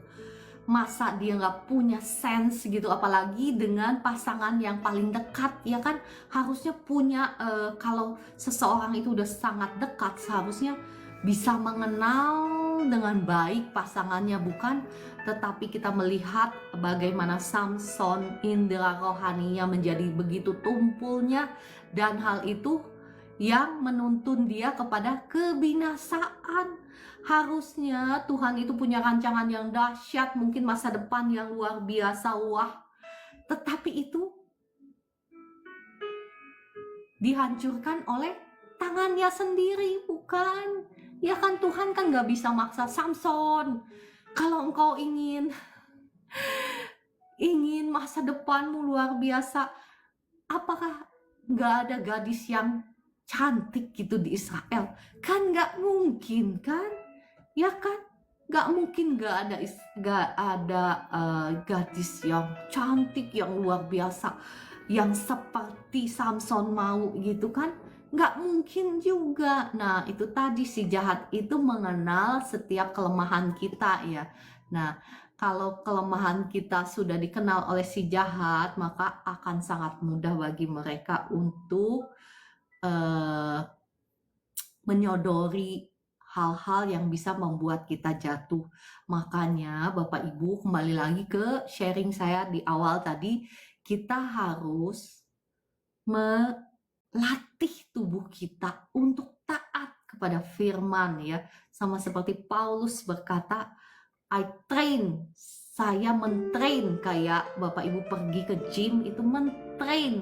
Masa dia nggak punya sense gitu, apalagi dengan pasangan yang paling dekat ya kan. Harusnya punya kalau seseorang itu udah sangat dekat, seharusnya bisa mengenal dengan baik pasangannya, bukan? Tetapi kita melihat bagaimana Samson indera rohaninya menjadi begitu tumpulnya, dan hal itu yang menuntun dia kepada kebinasaan. Harusnya Tuhan itu punya rancangan yang dahsyat, mungkin masa depan yang luar biasa, wah. Tetapi itu dihancurkan oleh tangannya sendiri, bukan? Ya kan, Tuhan kan gak bisa maksa Samson. Kalau engkau ingin ingin masa depanmu luar biasa, apakah nggak ada gadis yang cantik gitu di Israel? Kan nggak mungkin kan? Ya kan? Nggak mungkin nggak ada gadis yang cantik yang luar biasa, yang seperti Samson mau gitu kan? Nggak mungkin juga. Nah, itu tadi si jahat itu mengenal setiap kelemahan kita ya. Nah, kalau kelemahan kita sudah dikenal oleh si jahat, maka akan sangat mudah bagi mereka untuk eh, menyodori hal-hal yang bisa membuat kita jatuh. Makanya Bapak Ibu, kembali lagi ke sharing saya di awal tadi, kita harus melatih tubuh kita untuk taat kepada firman ya. Sama seperti Paulus berkata, I train, saya mentrain, kayak Bapak Ibu pergi ke gym itu mentrain.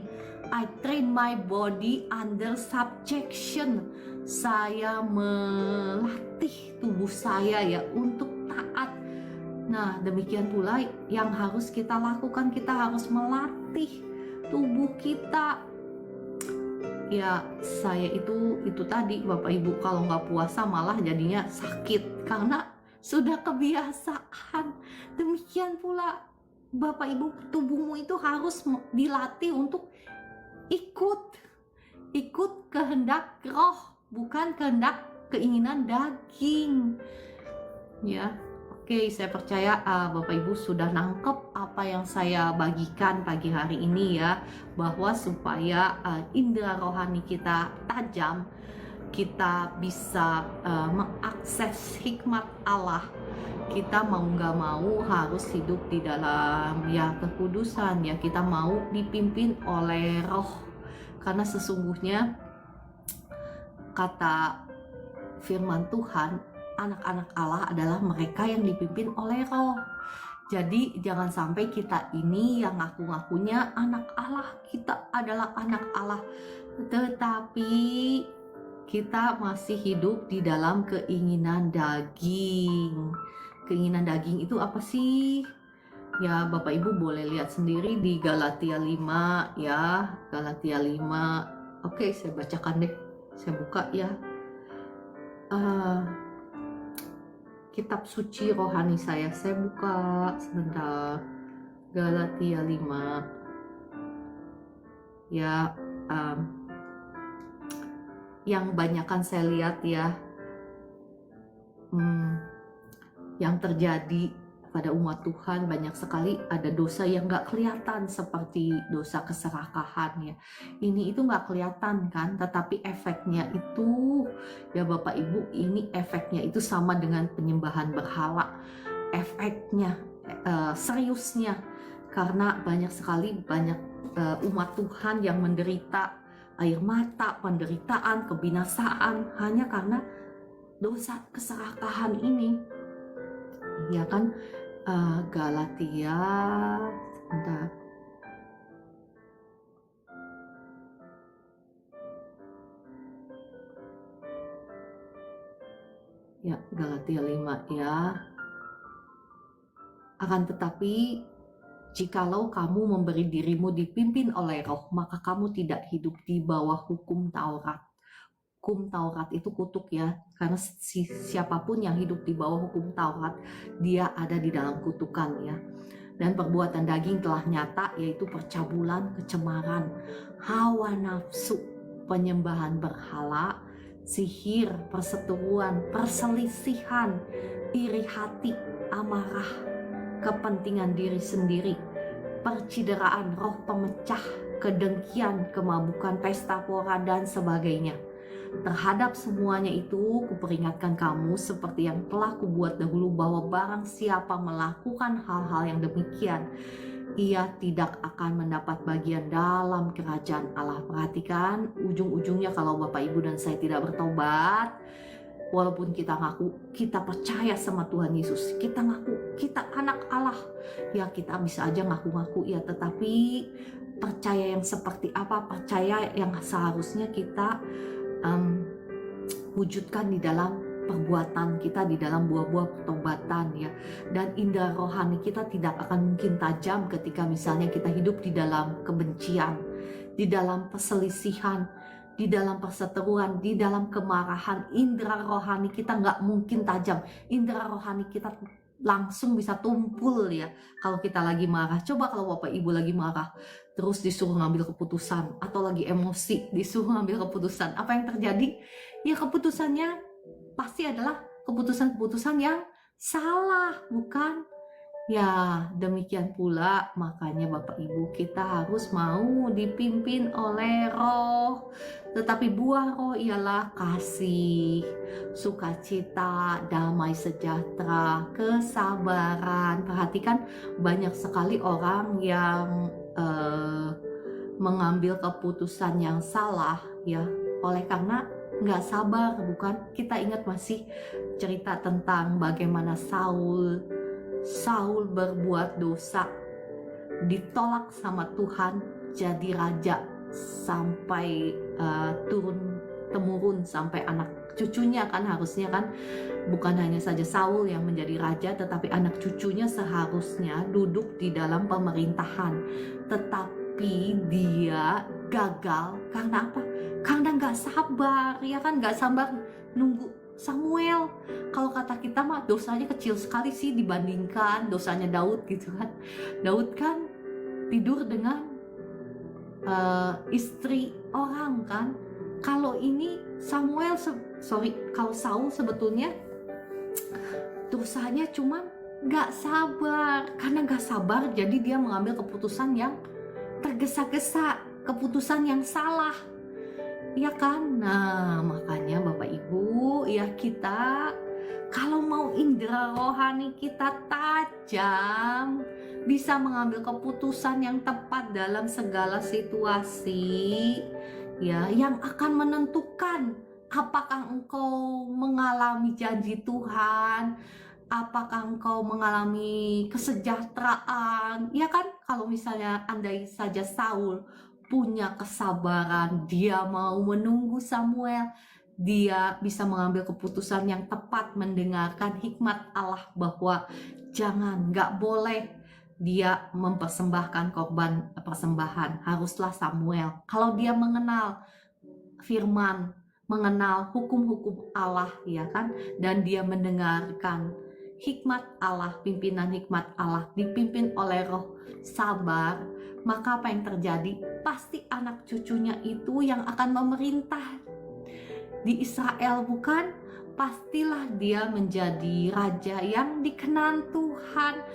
I train my body under subjection. Saya melatih tubuh saya ya untuk taat. Nah, demikian pula yang harus kita lakukan, kita harus melatih tubuh kita. Ya, saya itu tadi Bapak Ibu, kalau nggak puasa malah jadinya sakit karena sudah kebiasaan. Demikian pula Bapak Ibu, tubuhmu itu harus dilatih untuk ikut kehendak roh, bukan kehendak keinginan daging. Ya, oke, saya percaya Bapak Ibu sudah nangkep apa yang saya bagikan pagi hari ini ya, bahwa supaya indera rohani kita tajam, kita bisa mengakses hikmat Allah. Kita mau nggak mau harus hidup di dalam ya kekudusan ya, kita mau dipimpin oleh roh, karena sesungguhnya kata firman Tuhan, anak-anak Allah adalah mereka yang dipimpin oleh roh. Jadi jangan sampai kita ini yang ngaku-ngakunya anak Allah, kita adalah anak Allah, tetapi kita masih hidup di dalam keinginan daging. Keinginan daging itu apa sih? Ya, Bapak Ibu boleh lihat sendiri di Galatia 5 ya, Galatia 5. Oke, saya bacakan deh. Saya buka ya. Kitab suci rohani saya buka sebentar. Galatia 5. Ya, yang banyakkan saya lihat ya, yang terjadi pada umat Tuhan banyak sekali ada dosa yang gak kelihatan, seperti dosa keserakahan ya. Ini itu gak kelihatan kan, tetapi efeknya itu ya Bapak Ibu, ini efeknya itu sama dengan penyembahan berhala. Efeknya seriusnya, karena banyak sekali umat Tuhan yang menderita air mata, penderitaan, kebinasaan hanya karena dosa keserakahan ini. Ya kan, Galatia, sebentar. Ya, Galatia 5 ya. Akan tetapi jikalau kamu memberi dirimu dipimpin oleh roh, maka kamu tidak hidup di bawah hukum Taurat. Hukum Taurat itu kutuk ya, karena siapapun yang hidup di bawah hukum Taurat, dia ada di dalam kutukan ya. Dan perbuatan daging telah nyata, yaitu percabulan, kecemaran, hawa nafsu, penyembahan berhala, sihir, perseteruan, perselisihan, iri hati, amarah, kepentingan diri sendiri, percideraan, roh pemecah, kedengkian, kemabukan, pesta pora, dan sebagainya. Terhadap semuanya itu kuperingatkan kamu seperti yang telah kubuat dahulu, bahwa barang siapa melakukan hal-hal yang demikian, ia tidak akan mendapat bagian dalam kerajaan Allah. Perhatikan ujung-ujungnya, kalau Bapak Ibu dan saya tidak bertobat, walaupun kita ngaku kita percaya sama Tuhan Yesus, kita ngaku kita anak Allah, ya kita bisa aja ngaku-ngaku ya, tetapi percaya yang seperti apa? Percaya yang seharusnya kita wujudkan di dalam perbuatan kita, di dalam buah-buah pertobatan ya. Dan indera rohani kita tidak akan mungkin tajam ketika misalnya kita hidup di dalam kebencian, di dalam perselisihan, di dalam perseteruan, di dalam kemarahan. Indera rohani kita nggak mungkin tajam. Indera rohani kita langsung bisa tumpul ya kalau kita lagi marah. Coba kalau Bapak Ibu lagi marah terus disuruh ngambil keputusan, atau lagi emosi disuruh ngambil keputusan, apa yang terjadi? Ya keputusannya pasti adalah keputusan-keputusan yang salah, bukan? Ya, demikian pula makanya Bapak Ibu kita harus mau dipimpin oleh Roh. Tetapi buah Roh ialah kasih, sukacita, damai sejahtera, kesabaran. Perhatikan banyak sekali orang yang mengambil keputusan yang salah ya, oleh karena nggak sabar, bukan? Kita ingat masih cerita tentang bagaimana Saul berbuat dosa, ditolak sama Tuhan jadi raja, sampai turun temurun sampai anak cucunya kan, harusnya kan bukan hanya saja Saul yang menjadi raja, tetapi anak cucunya seharusnya duduk di dalam pemerintahan. Tetapi dia gagal karena apa? Karena nggak sabar, ya kan, nggak sabar nunggu Samuel. Kalau kata kita mah dosanya kecil sekali sih dibandingkan dosanya Daud gitu kan. Daud kan tidur dengan istri orang kan. Kalau ini kalau Saul sebetulnya dosanya cuman nggak sabar. Karena nggak sabar jadi dia mengambil keputusan yang tergesa-gesa, keputusan yang salah, ya kan? Nah makanya Bapak Ibu ya, kita kalau mau indera rohani kita tajam, bisa mengambil keputusan yang tepat dalam segala situasi ya, yang akan menentukan apakah engkau mengalami janji Tuhan, apakah engkau mengalami kesejahteraan, ya kan? Kalau misalnya andai saja Saul punya kesabaran, dia mau menunggu Samuel, dia bisa mengambil keputusan yang tepat, mendengarkan hikmat Allah bahwa nggak boleh dia mempersembahkan korban persembahan, haruslah Samuel. Kalau dia mengenal firman, mengenal hukum-hukum Allah, ya kan, dan dia mendengarkan hikmat Allah, pimpinan hikmat Allah, dipimpin oleh Roh, sabar, maka apa yang terjadi? Pasti anak cucunya itu yang akan memerintah di Israel, bukan? Pastilah dia menjadi raja yang dikenan Tuhan.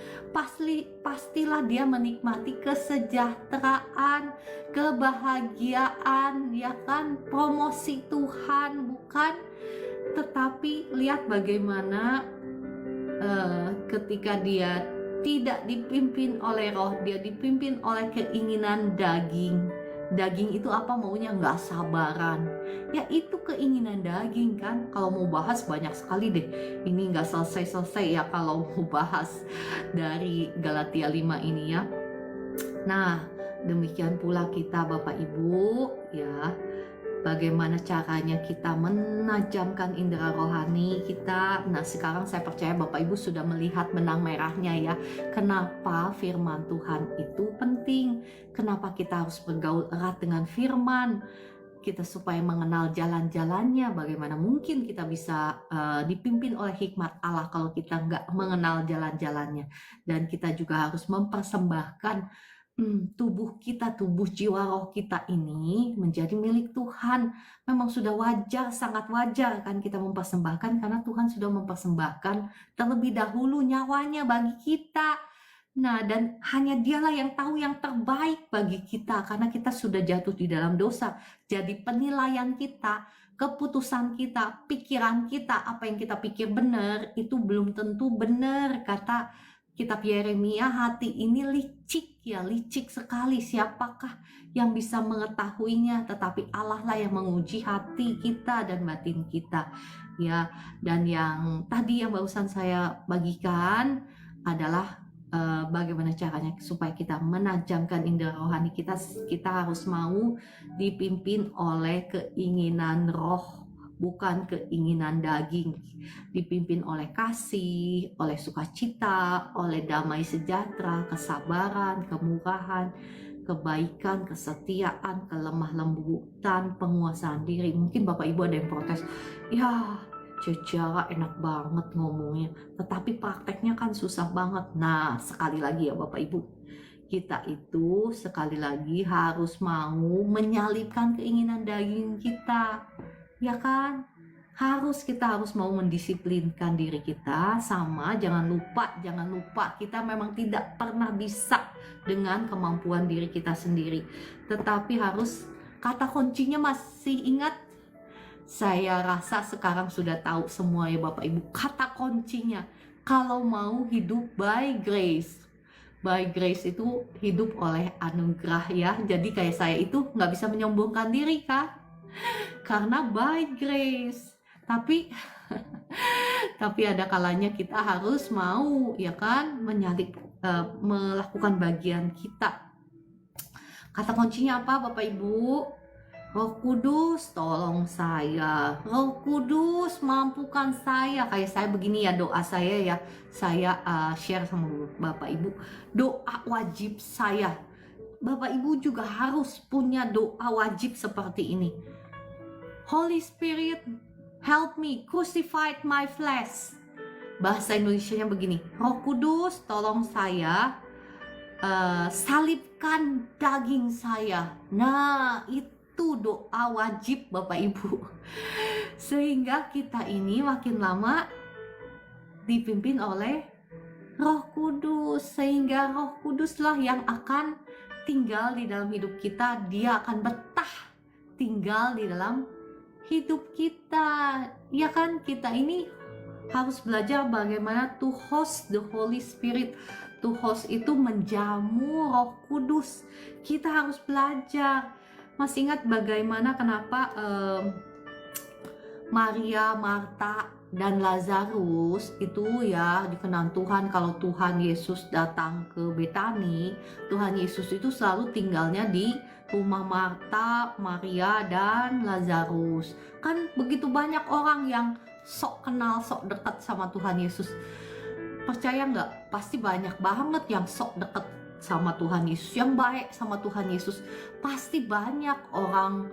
Pastilah dia menikmati kesejahteraan, kebahagiaan, ya kan? Promosi Tuhan, bukan? Tetapi lihat bagaimana ketika dia tidak dipimpin oleh Roh, dia dipimpin oleh keinginan daging. Daging itu apa maunya? Nggak sabaran. Ya itu keinginan daging kan. Kalau mau bahas banyak sekali deh. Ini nggak selesai-selesai ya kalau mau bahas dari Galatia 5 ini ya. Nah demikian pula kita Bapak Ibu ya. Bagaimana caranya kita menajamkan indera rohani kita. Nah sekarang saya percaya Bapak Ibu sudah melihat benang merahnya ya. Kenapa firman Tuhan itu penting, kenapa kita harus bergaul erat dengan firman kita supaya mengenal jalan-jalannya. Bagaimana mungkin kita bisa dipimpin oleh hikmat Allah kalau kita nggak mengenal jalan-jalannya. Dan kita juga harus mempersembahkan tubuh kita, tubuh jiwa roh kita ini menjadi milik Tuhan. Memang sudah wajar, sangat wajar kan kita mempersembahkan, karena Tuhan sudah mempersembahkan terlebih dahulu nyawanya bagi kita. Nah, dan hanya Dialah yang tahu yang terbaik bagi kita, karena kita sudah jatuh di dalam dosa. Jadi penilaian kita, keputusan kita, pikiran kita, apa yang kita pikir benar, itu belum tentu benar. Kata kitab Yeremia, hati ini licik ya, licik sekali. Siapakah yang bisa mengetahuinya? Tetapi Allah lah yang menguji hati kita dan batin kita ya. Dan yang tadi yang barusan saya bagikan adalah bagaimana caranya supaya kita menajamkan indera rohani kita. Kita harus mau dipimpin oleh keinginan roh, bukan keinginan daging, dipimpin oleh kasih, oleh sukacita, oleh damai sejahtera, kesabaran, kemurahan, kebaikan, kesetiaan, kelemah lembutan, penguasaan diri. Mungkin Bapak Ibu ada yang protes, ya secara enak banget ngomongnya, tetapi prakteknya kan susah banget. Nah, sekali lagi ya Bapak Ibu, kita itu sekali lagi harus mau menyalipkan keinginan daging kita, ya kan? Kita harus mau mendisiplinkan diri kita. Sama jangan lupa kita memang tidak pernah bisa dengan kemampuan diri kita sendiri, tetapi harus, kata kuncinya masih ingat? Saya rasa sekarang sudah tahu semua ya Bapak Ibu, kata kuncinya kalau mau hidup by grace. By grace itu hidup oleh anugerah ya. Jadi kayak saya itu nggak bisa menyombongkan diri kan, karena by grace. Tapi ada kalanya kita harus mau ya kan melakukan bagian kita. Kata kuncinya apa Bapak Ibu? Roh Kudus tolong saya, Roh Kudus mampukan saya. Kayak saya begini ya doa saya ya, saya share sama Bapak Ibu, doa wajib saya. Bapak Ibu juga harus punya doa wajib seperti ini. Holy Spirit, help me crucify my flesh. Bahasa Indonesianya begini, Roh Kudus tolong saya salibkan daging saya. Nah, itu doa wajib Bapak Ibu. Sehingga kita ini makin lama dipimpin oleh Roh Kudus, sehingga Roh Kuduslah yang akan tinggal di dalam hidup kita. Dia akan betah tinggal di dalam hidup kita. Ya kan, kita ini harus belajar bagaimana to host the Holy Spirit. To host itu menjamu Roh Kudus. Kita harus belajar. Masih ingat bagaimana kenapa Maria, Marta, dan Lazarus itu ya dikenal Tuhan. Kalau Tuhan Yesus datang ke Betani, Tuhan Yesus itu selalu tinggalnya di rumah Marta, Maria, dan Lazarus. Kan begitu banyak orang yang sok kenal, sok dekat sama Tuhan Yesus. Percaya nggak? Pasti banyak banget yang sok dekat sama Tuhan Yesus, yang baik sama Tuhan Yesus. Pasti banyak orang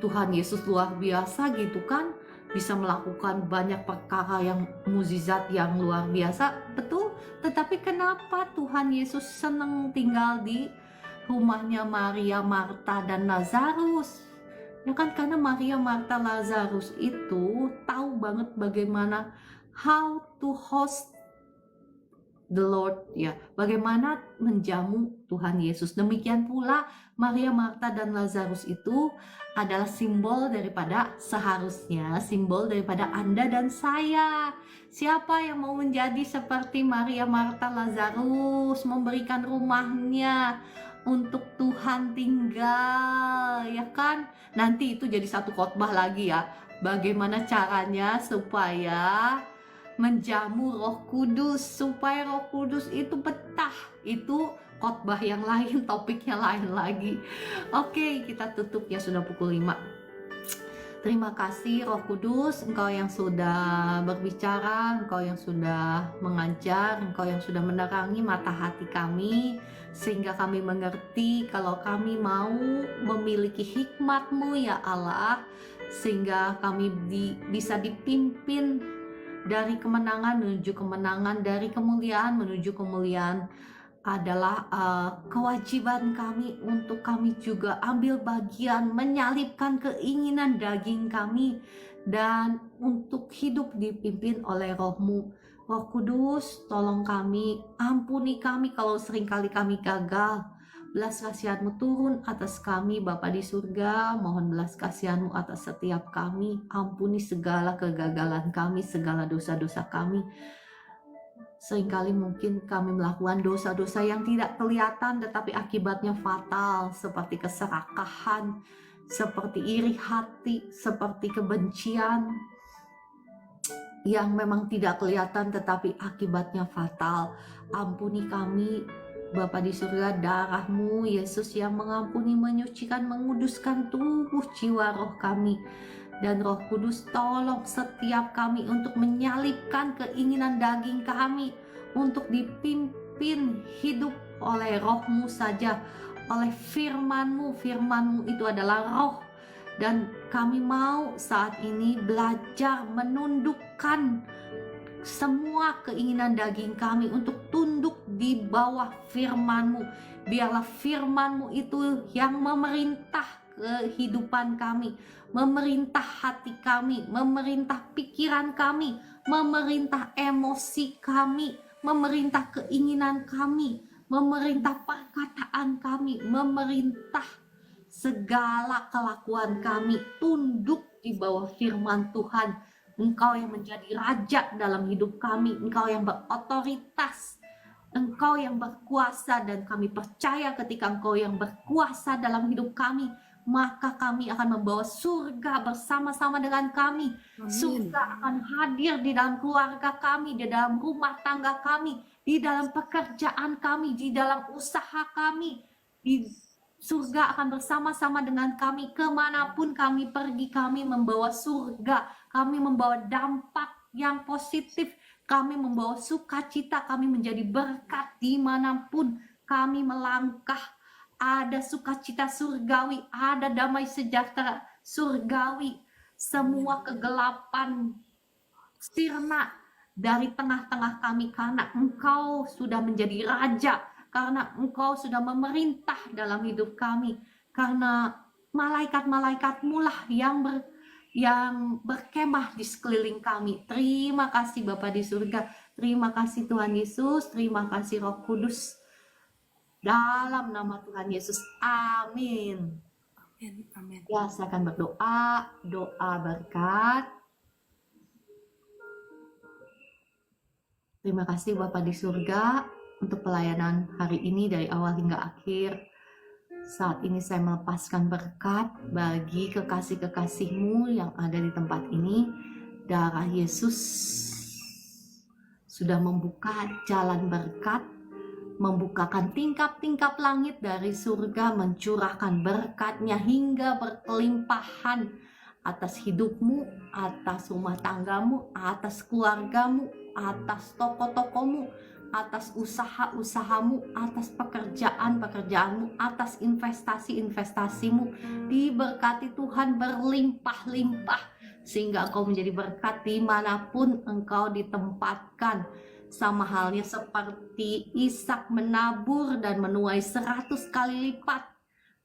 Tuhan Yesus luar biasa gitu kan, bisa melakukan banyak perkara yang mukjizat yang luar biasa, betul. Tetapi kenapa Tuhan Yesus senang tinggal di rumahnya Maria, Marta, dan Lazarus? Ya kan, karena Maria, Marta, Lazarus itu tahu banget bagaimana how to host the Lord ya, bagaimana menjamu Tuhan Yesus. Demikian pula Maria, Marta, dan Lazarus itu adalah simbol daripada, seharusnya simbol daripada Anda dan saya. Siapa yang mau menjadi seperti Maria, Marta, Lazarus, memberikan rumahnya untuk Tuhan tinggal, ya kan? Nanti itu jadi satu khotbah lagi ya, bagaimana caranya supaya menjamu Roh Kudus, supaya Roh Kudus itu betah. Itu khotbah yang lain, topiknya lain lagi. Oke, kita tutup ya, sudah pukul 5. Terima kasih Roh Kudus, Engkau yang sudah berbicara, Engkau yang sudah mengajar, Engkau yang sudah menerangi mata hati kami, sehingga kami mengerti kalau kami mau memiliki hikmat-Mu ya Allah, sehingga kami bisa dipimpin dari kemenangan menuju kemenangan, dari kemuliaan menuju kemuliaan. Adalah kewajiban kami untuk kami juga ambil bagian menyalipkan keinginan daging kami dan untuk hidup dipimpin oleh Roh-Mu. Roh Kudus, tolong kami, ampuni kami kalau seringkali kami gagal. Belas kasihan-Mu turun atas kami, Bapa di surga. Mohon belas kasihan-Mu atas setiap kami. Ampuni segala kegagalan kami, segala dosa-dosa kami. Seringkali mungkin kami melakukan dosa-dosa yang tidak kelihatan tetapi akibatnya fatal, seperti keserakahan, seperti iri hati, seperti kebencian yang memang tidak kelihatan tetapi akibatnya fatal. Ampuni kami, Bapa di surga, darah-Mu Yesus yang mengampuni, menyucikan, menguduskan tubuh jiwa roh kami. Dan Roh Kudus tolong setiap kami untuk menyalipkan keinginan daging kami, untuk dipimpin hidup oleh Roh-Mu saja, oleh firman-Mu. Firman-Mu itu adalah roh. Dan kami mau saat ini belajar menundukkan semua keinginan daging kami untuk tunduk di bawah firman-Mu. Biarlah firman-Mu itu yang memerintah kehidupan kami, memerintah hati kami, memerintah pikiran kami, memerintah emosi kami, memerintah keinginan kami, memerintah perkataan kami, memerintah segala kelakuan kami. Tunduk di bawah firman Tuhan. Engkau yang menjadi raja dalam hidup kami, Engkau yang berotoritas, Engkau yang berkuasa, dan kami percaya ketika Engkau yang berkuasa dalam hidup kami, maka kami akan membawa surga bersama-sama dengan kami. Surga akan hadir di dalam keluarga kami, di dalam rumah tangga kami, di dalam pekerjaan kami, di dalam usaha kami. Surga akan bersama-sama dengan kami. Kemanapun kami pergi, kami membawa surga. Kami membawa dampak yang positif. Kami membawa sukacita. Kami menjadi berkat dimanapun kami melangkah. Ada sukacita surgawi, ada damai sejahtera surgawi. Semua kegelapan sirna dari tengah-tengah kami, karena Engkau sudah menjadi raja, karena Engkau sudah memerintah dalam hidup kami, karena malaikat-malaikat-Mu lah yang berkemah di sekeliling kami. Terima kasih Bapa di surga, terima kasih Tuhan Yesus, terima kasih Roh Kudus. Dalam nama Tuhan Yesus, amin. Amin. Ya, saya akan berdoa, doa berkat. Terima kasih Bapa di surga untuk pelayanan hari ini dari awal hingga akhir. Saat ini saya melepaskan berkat bagi kekasih-kekasih-Mu yang ada di tempat ini. Darah Yesus sudah membuka jalan berkat, membukakan tingkap-tingkap langit dari surga, mencurahkan berkat-Nya hingga berkelimpahan atas hidup-Mu, atas rumah tangga-Mu, atas keluarga-Mu, atas toko-tokomu, atas usaha-usahamu, atas pekerjaan-pekerjaanmu, atas investasi-investasimu. Diberkati Tuhan berlimpah-limpah, sehingga engkau menjadi berkat dimanapun engkau ditempatkan. Sama halnya seperti Ishak menabur dan menuai 100 kali lipat.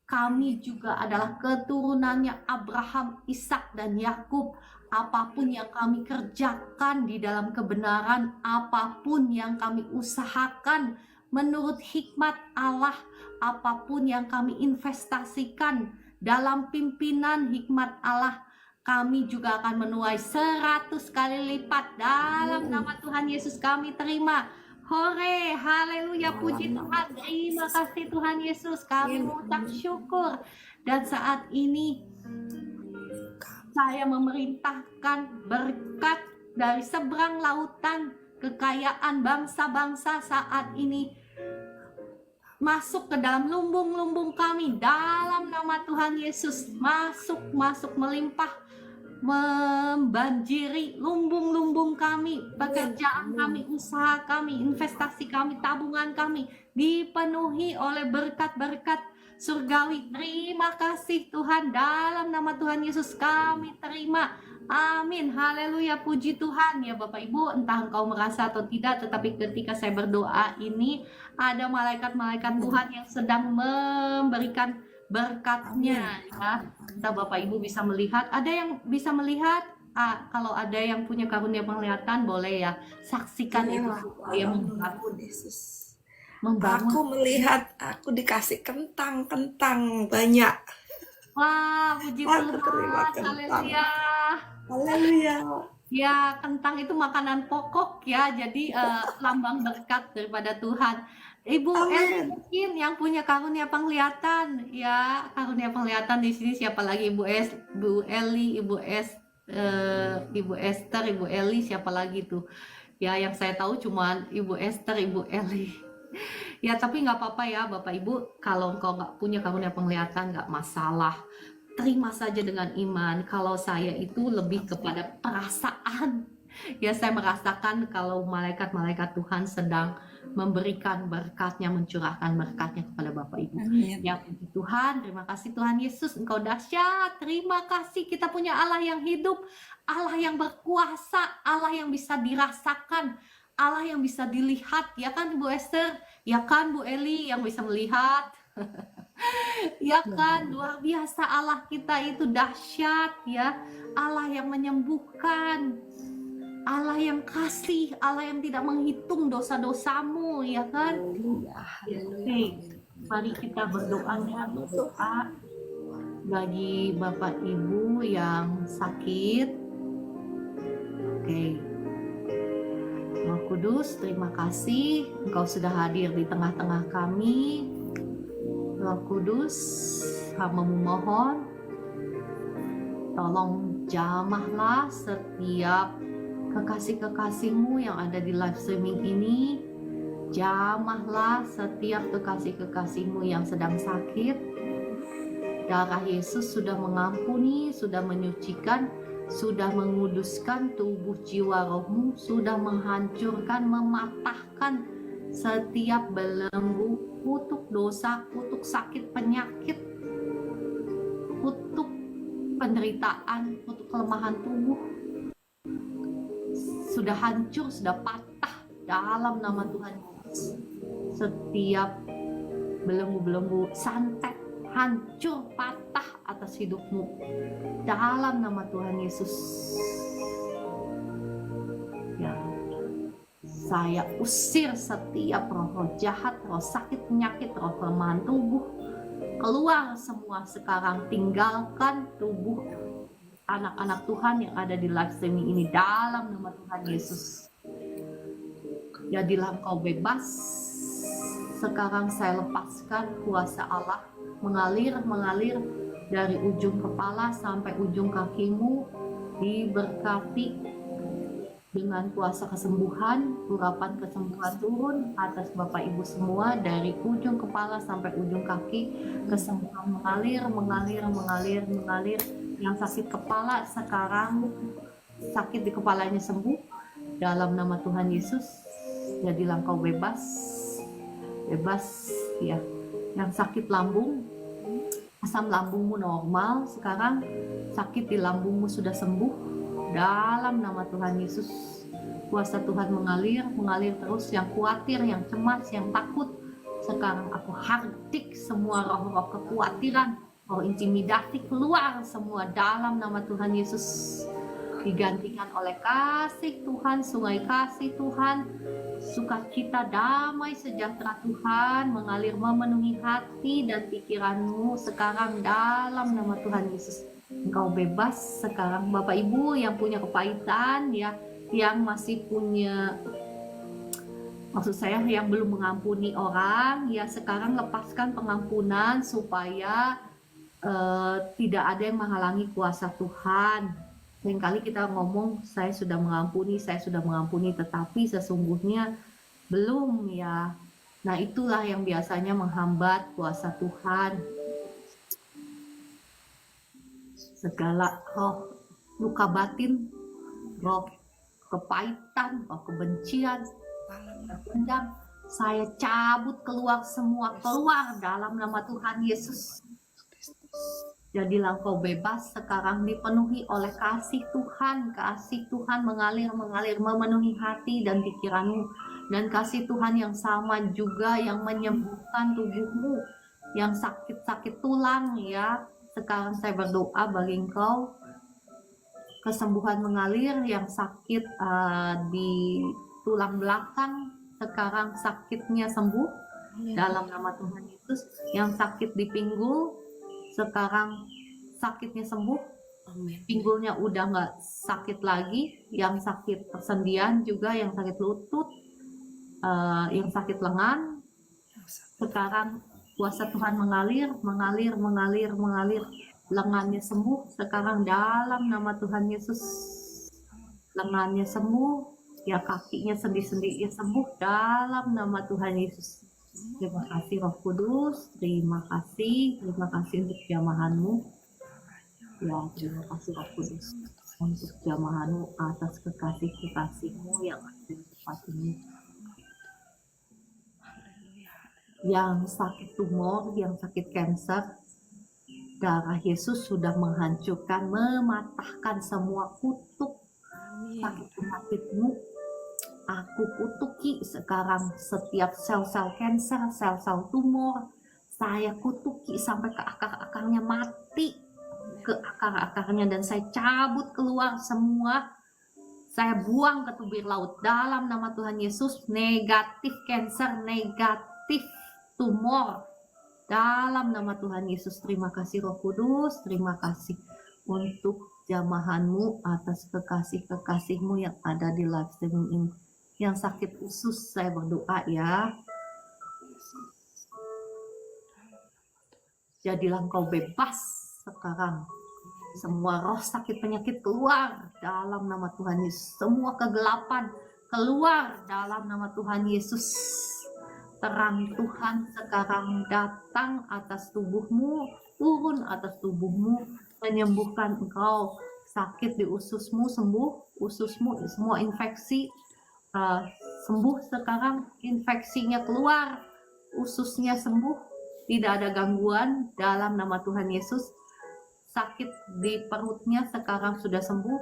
Kami juga adalah keturunannya Abraham, Ishak, dan Yakub. Apapun yang kami kerjakan di dalam kebenaran, apapun yang kami usahakan menurut hikmat Allah, apapun yang kami investasikan dalam pimpinan hikmat Allah, kami juga akan menuai 100 kali lipat. Dalam nama Tuhan Yesus kami terima. Hore, haleluya, puji Tuhan. Terima kasih Tuhan Yesus. Kami mengucap syukur. Dan saat ini saya memerintahkan berkat dari seberang lautan, kekayaan bangsa-bangsa saat ini masuk ke dalam lumbung-lumbung kami. Dalam nama Tuhan Yesus, masuk melimpah, membanjiri lumbung-lumbung kami, pekerjaan kami, usaha kami, investasi kami, tabungan kami dipenuhi oleh berkat-berkat surgawi. Terima kasih Tuhan, dalam nama Tuhan Yesus kami terima. Amin, haleluya, puji Tuhan. Ya Bapak Ibu, entah engkau merasa atau tidak, tetapi ketika saya berdoa ini ada malaikat-malaikat Tuhan yang sedang memberikan berkatnya ya. Entah Bapak Ibu bisa melihat, ada yang bisa melihat, kalau ada yang punya karunia penglihatan boleh ya saksikan itu supaya membangun Yesus. membangun. Aku melihat aku dikasih kentang banyak. Wah, puji Aku terima Tuhan, kentang. haleluya. Haleluya. Ya, kentang itu makanan pokok ya, jadi lambang berkat daripada Tuhan. Ibu Eli mungkin yang punya karunia penglihatan ya, karunia penglihatan di sini siapa lagi? Ibu Eli, Ibu Esther, Ibu Eli, siapa lagi tuh? Ya, yang saya tahu cuma Ibu Esther, Ibu Eli. Ya, tapi nggak apa-apa ya Bapak Ibu, kalau engkau nggak punya karunia penglihatan nggak masalah. terima saja dengan iman. Kalau saya itu lebih kepada perasaan. Ya, saya merasakan kalau malaikat-malaikat Tuhan sedang memberikan berkatnya, mencurahkan berkatnya kepada Bapak Ibu. Amin. Ya, puji Tuhan, terima kasih Tuhan Yesus, Engkau dahsyat. Terima kasih, kita punya Allah yang hidup, Allah yang berkuasa, Allah yang bisa dirasakan, Allah yang bisa dilihat. Ya kan Bu Esther? Ya kan Bu Eli yang bisa melihat? Ya kan, luar biasa Allah kita itu dahsyat ya. Allah yang menyembuhkan, Allah yang kasih, Allah yang tidak menghitung dosa-dosamu, ya kan? Oke, mari kita berdoa bagi Bapak Ibu yang sakit. Oke, Roh Kudus, terima kasih Engkau sudah hadir di tengah-tengah kami. Roh Kudus, hamba memohon, tolong jamahlah setiap kekasih-kekasih-Mu yang ada di live streaming ini. Jamahlah setiap kekasih-kekasih-Mu yang sedang sakit. Darah Yesus sudah mengampuni, sudah menyucikan, sudah menguduskan tubuh jiwa rohmu, sudah menghancurkan, mematahkan setiap belenggu, kutuk dosa, kutuk sakit penyakit, kutuk penderitaan, kutuk kelemahan tubuh. Sudah hancur, sudah patah dalam nama Tuhan Yesus. Setiap belenggu-belenggu santet hancur, patah atas hidupmu dalam nama Tuhan Yesus. Ya, saya usir setiap roh jahat, roh sakit penyakit, roh kelemahan tubuh, keluar semua sekarang. Tinggalkan tubuh anak-anak Tuhan yang ada di live streaming ini dalam nama Tuhan Yesus. Jadilah engkau bebas. Sekarang saya lepaskan kuasa Allah mengalir dari ujung kepala sampai ujung kakimu, diberkati dengan kuasa kesembuhan, urapan kesembuhan turun atas Bapak Ibu semua dari ujung kepala sampai ujung kaki. Kesembuhan mengalir. Yang sakit kepala sekarang sakit di kepalanya sembuh dalam nama Tuhan Yesus. Jadilah engkau bebas ya. Yang sakit lambung, asam lambungmu normal sekarang, sakit di lambungmu sudah sembuh dalam nama Tuhan Yesus. Kuasa Tuhan mengalir terus. Yang khawatir, yang cemas, yang takut, sekarang aku hardik semua roh-roh kekhawatiran, roh intimidasi keluar semua dalam nama Tuhan Yesus. Digantikan oleh kasih Tuhan, sungai kasih Tuhan, sukacita, damai, sejahtera Tuhan mengalir memenuhi hati dan pikiranmu sekarang dalam nama Tuhan Yesus. Engkau bebas sekarang. Bapak Ibu yang punya kepahitan ya, yang masih punya, maksud saya yang belum mengampuni orang ya, sekarang lepaskan pengampunan supaya tidak ada yang menghalangi kuasa Tuhan. Seringkali kita ngomong saya sudah mengampuni, tetapi sesungguhnya belum ya. Nah, itulah yang biasanya menghambat kuasa Tuhan. Segala roh luka batin, roh kepahitan, roh kebencian, dendam, saya cabut keluar semua, keluar dalam nama Tuhan Yesus. Jadilah engkau bebas sekarang, dipenuhi oleh kasih Tuhan mengalir memenuhi hati dan pikiranmu, dan kasih Tuhan yang sama juga yang menyembuhkan tubuhmu yang sakit-sakit tulang ya. Sekarang saya berdoa bagi engkau, kesembuhan mengalir. Yang sakit di tulang belakang, sekarang sakitnya sembuh dalam nama Tuhan Yesus. Yang sakit di pinggul, sekarang sakitnya sembuh. Pinggulnya udah nggak sakit lagi. Yang sakit persendian juga, yang sakit lutut, yang sakit lengan, sekarang kuasa Tuhan mengalir. Lengannya sembuh sekarang dalam nama Tuhan Yesus. Lengannya sembuh ya, kakinya sendi-sendinya sembuh dalam nama Tuhan Yesus. Terima kasih Roh Kudus, terima kasih untuk jamahanmu. Ya, terima kasih Roh Kudus untuk jamahanmu atas kekasih-kekasihmu yang ada di tempat ini. Yang sakit tumor, yang sakit kanker, darah Yesus sudah menghancurkan, mematahkan semua kutuk sakit penyakitmu. Aku kutuki sekarang setiap sel-sel kanker, sel-sel tumor. Saya kutuki sampai ke akar-akarnya, mati ke akar-akarnya, dan saya cabut keluar semua. Saya buang ke tubir laut dalam nama Tuhan Yesus. Negatif kanker, negatif tumor, dalam nama Tuhan Yesus. Terima kasih Roh Kudus, terima kasih untuk jamahanmu atas kekasih-kekasihmu yang ada di live streaming ini. Yang sakit usus saya berdoa ya, jadilah engkau bebas sekarang. Semua roh sakit penyakit keluar dalam nama Tuhan Yesus. Semua kegelapan keluar dalam nama Tuhan Yesus. Terang Tuhan sekarang datang atas tubuhmu, turun atas tubuhmu, menyembuhkan engkau. Sakit di ususmu sembuh, ususmu semua infeksi sembuh sekarang, infeksinya keluar, ususnya sembuh, tidak ada gangguan dalam nama Tuhan Yesus. Sakit di perutnya sekarang sudah sembuh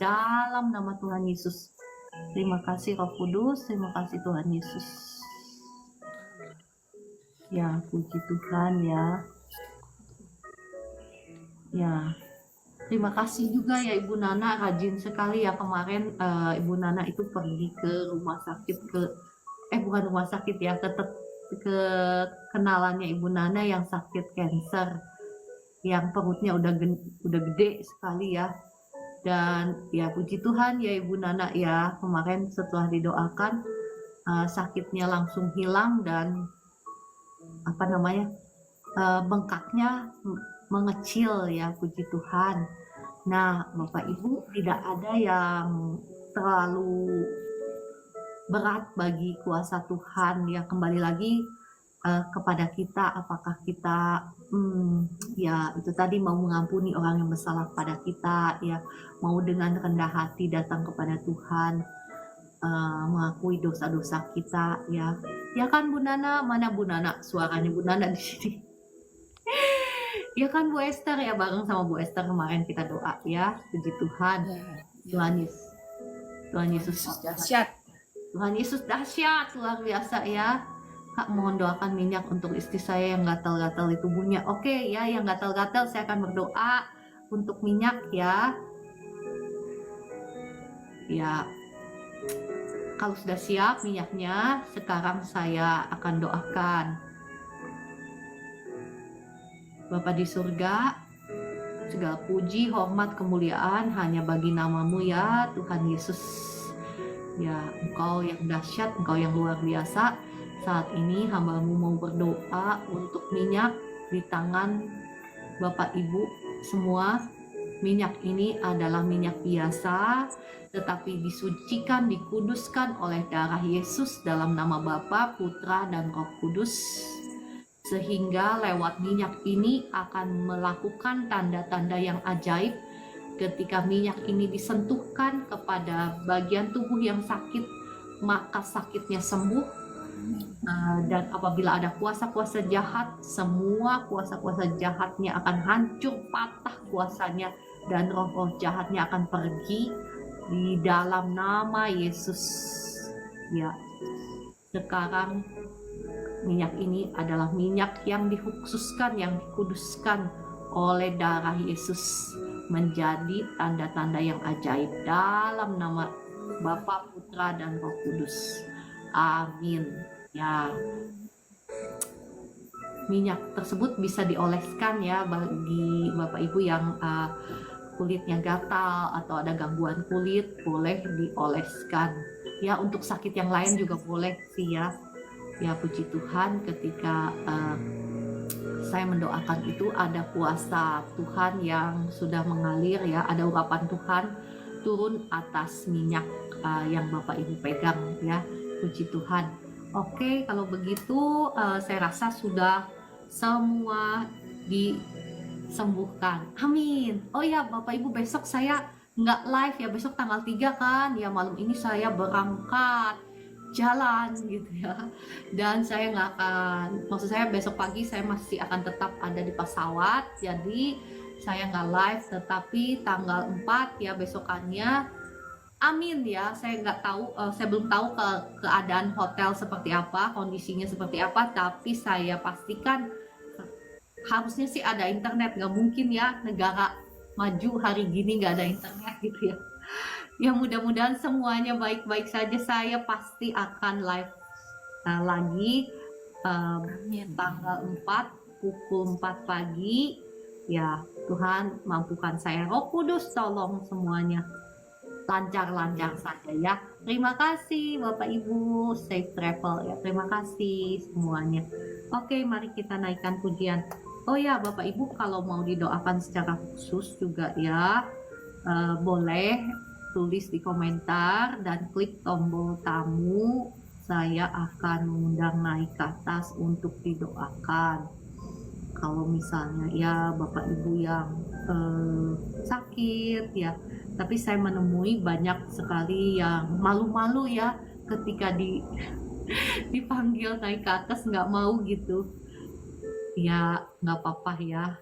dalam nama Tuhan Yesus. Terima kasih Roh Kudus, terima kasih Tuhan Yesus. Ya, puji Tuhan ya. Ya, terima kasih juga ya Ibu Nana, rajin sekali ya kemarin Ibu Nana itu pergi ke rumah sakit, bukan rumah sakit ya, ke kenalannya Ibu Nana yang sakit kanker, yang perutnya udah gede sekali ya. Dan ya puji Tuhan ya Ibu Nana ya, kemarin setelah didoakan sakitnya langsung hilang dan bengkaknya mengecil ya, puji Tuhan. Nah Bapak Ibu, tidak ada yang terlalu berat bagi kuasa Tuhan ya. Kembali lagi kepada kita, apakah kita ya itu tadi mau mengampuni orang yang bersalah pada kita ya, mau dengan rendah hati datang kepada Tuhan, mengakui dosa-dosa kita ya. Ya kan Bu Nana, mana Bu Nana, suaranya Bu Nana di sini. Ya kan Bu Esther ya, bareng sama Bu Esther kemarin kita doa ya, puji Tuhan. Tuhan Yesus dahsyat. Tuhan Yesus dahsyat, luar biasa ya. Kak, mohon doakan minyak untuk istri saya yang gatal-gatal di tubuhnya. Oke ya, yang gatal-gatal saya akan berdoa untuk minyak ya. Ya, kalau sudah siap minyaknya, sekarang saya akan doakan. Bapa di surga, segala puji, hormat, kemuliaan hanya bagi namamu ya Tuhan Yesus. Ya, Engkau yang dahsyat, Engkau yang luar biasa. Saat ini hamba-Mu mau berdoa untuk minyak di tangan Bapak Ibu semua. Minyak ini adalah minyak biasa, tetapi disucikan, dikuduskan oleh darah Yesus dalam nama Bapa, Putra, dan Roh Kudus. Sehingga lewat minyak ini akan melakukan tanda-tanda yang ajaib. Ketika minyak ini disentuhkan kepada bagian tubuh yang sakit, maka sakitnya sembuh. Dan apabila ada kuasa-kuasa jahat, semua kuasa-kuasa jahatnya akan hancur, patah kuasanya, dan roh-roh jahatnya akan pergi di dalam nama Yesus. Ya, sekarang minyak ini adalah minyak yang dikhususkan, yang dikuduskan oleh darah Yesus, menjadi tanda-tanda yang ajaib dalam nama Bapa, Putra, dan Roh Kudus. Amin. Ya, minyak tersebut bisa dioleskan ya bagi Bapak Ibu yang kulitnya gatal atau ada gangguan kulit, boleh dioleskan. Ya, untuk sakit yang lain juga boleh sih ya. Ya, puji Tuhan, ketika saya mendoakan itu ada kuasa Tuhan yang sudah mengalir ya, ada urapan Tuhan turun atas minyak yang Bapak Ibu pegang ya, puji Tuhan. Oke, kalau begitu saya rasa sudah semua sembuhkan. Amin. Oh ya, Bapak Ibu, besok saya nggak live ya, besok tanggal 3 kan. Ya malam ini saya berangkat jalan gitu ya. Dan saya nggak akan, maksud saya besok pagi saya masih akan tetap ada di pesawat. Jadi saya nggak live, tetapi tanggal 4 ya besokannya. Amin ya, saya nggak tahu, saya belum tahu keadaan hotel seperti apa, kondisinya seperti apa, tapi saya pastikan harusnya sih ada internet. Nggak mungkin ya negara maju hari gini nggak ada internet gitu ya. Ya mudah-mudahan semuanya baik-baik saja. Saya pasti akan live lagi tanggal 4 pukul 4 pagi. Ya Tuhan mampukan saya, Roh Kudus tolong semuanya lancar-lancar saja ya. Terima kasih Bapak Ibu, safe travel ya. Terima kasih semuanya. Oke, mari kita naikkan pujian. Oh ya Bapak Ibu, kalau mau didoakan secara khusus juga ya, boleh tulis di komentar dan klik tombol tamu. Saya akan mengundang naik ke atas untuk didoakan. Kalau misalnya ya Bapak Ibu yang sakit ya, tapi saya menemui banyak sekali yang malu-malu ya ketika dipanggil naik ke atas, nggak mau gitu ya. Nggak apa-apa ya,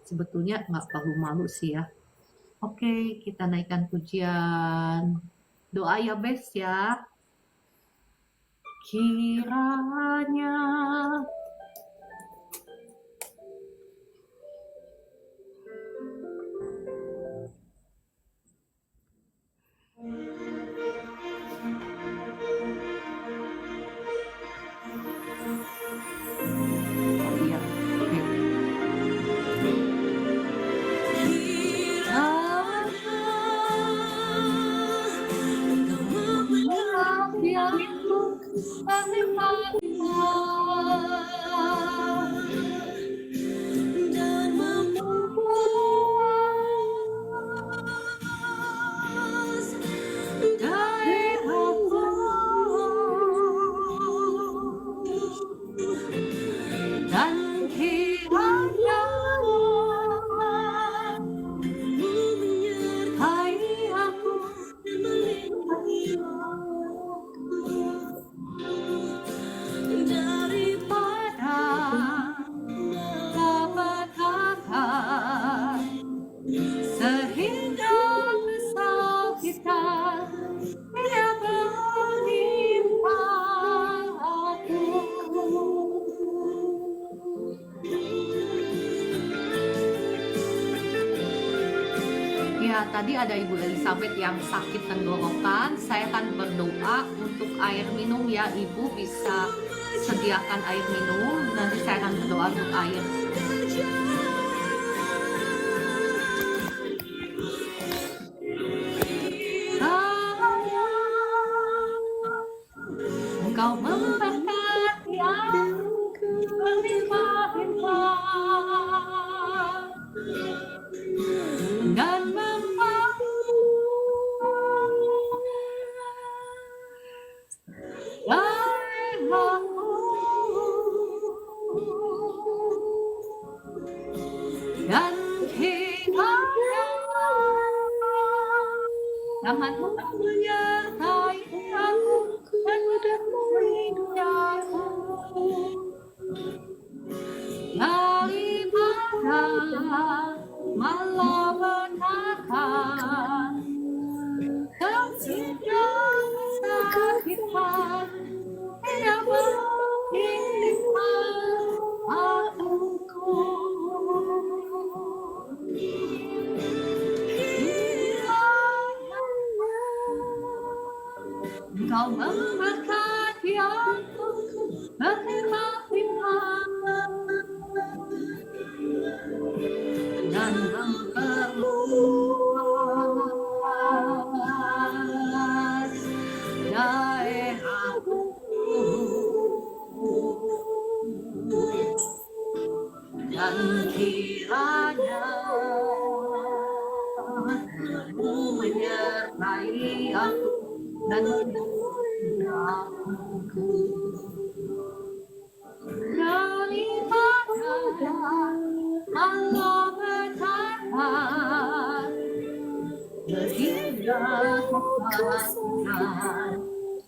sebetulnya nggak perlu malu sih ya. Oke, kita naikkan pujian, doa ya Bes ya. Kiranya tadi ada Ibu Elizabeth yang sakit tenggorokan. Saya akan berdoa untuk air minum ya. Ibu bisa sediakan air minum. Nanti saya akan berdoa untuk air. Engkau memberkati aku berlimpah-limpah dan dan kiranya tanganmu menyertai aku dan melindungi aku daripada malapetaka dan sidang kesakitan yang menimpa aku. Engkau memberkati aku berlimpah-limpah dan memperluas daerahku dan kiranya Mu menyertai aku dan aku daripada Allah sehingga kesakitan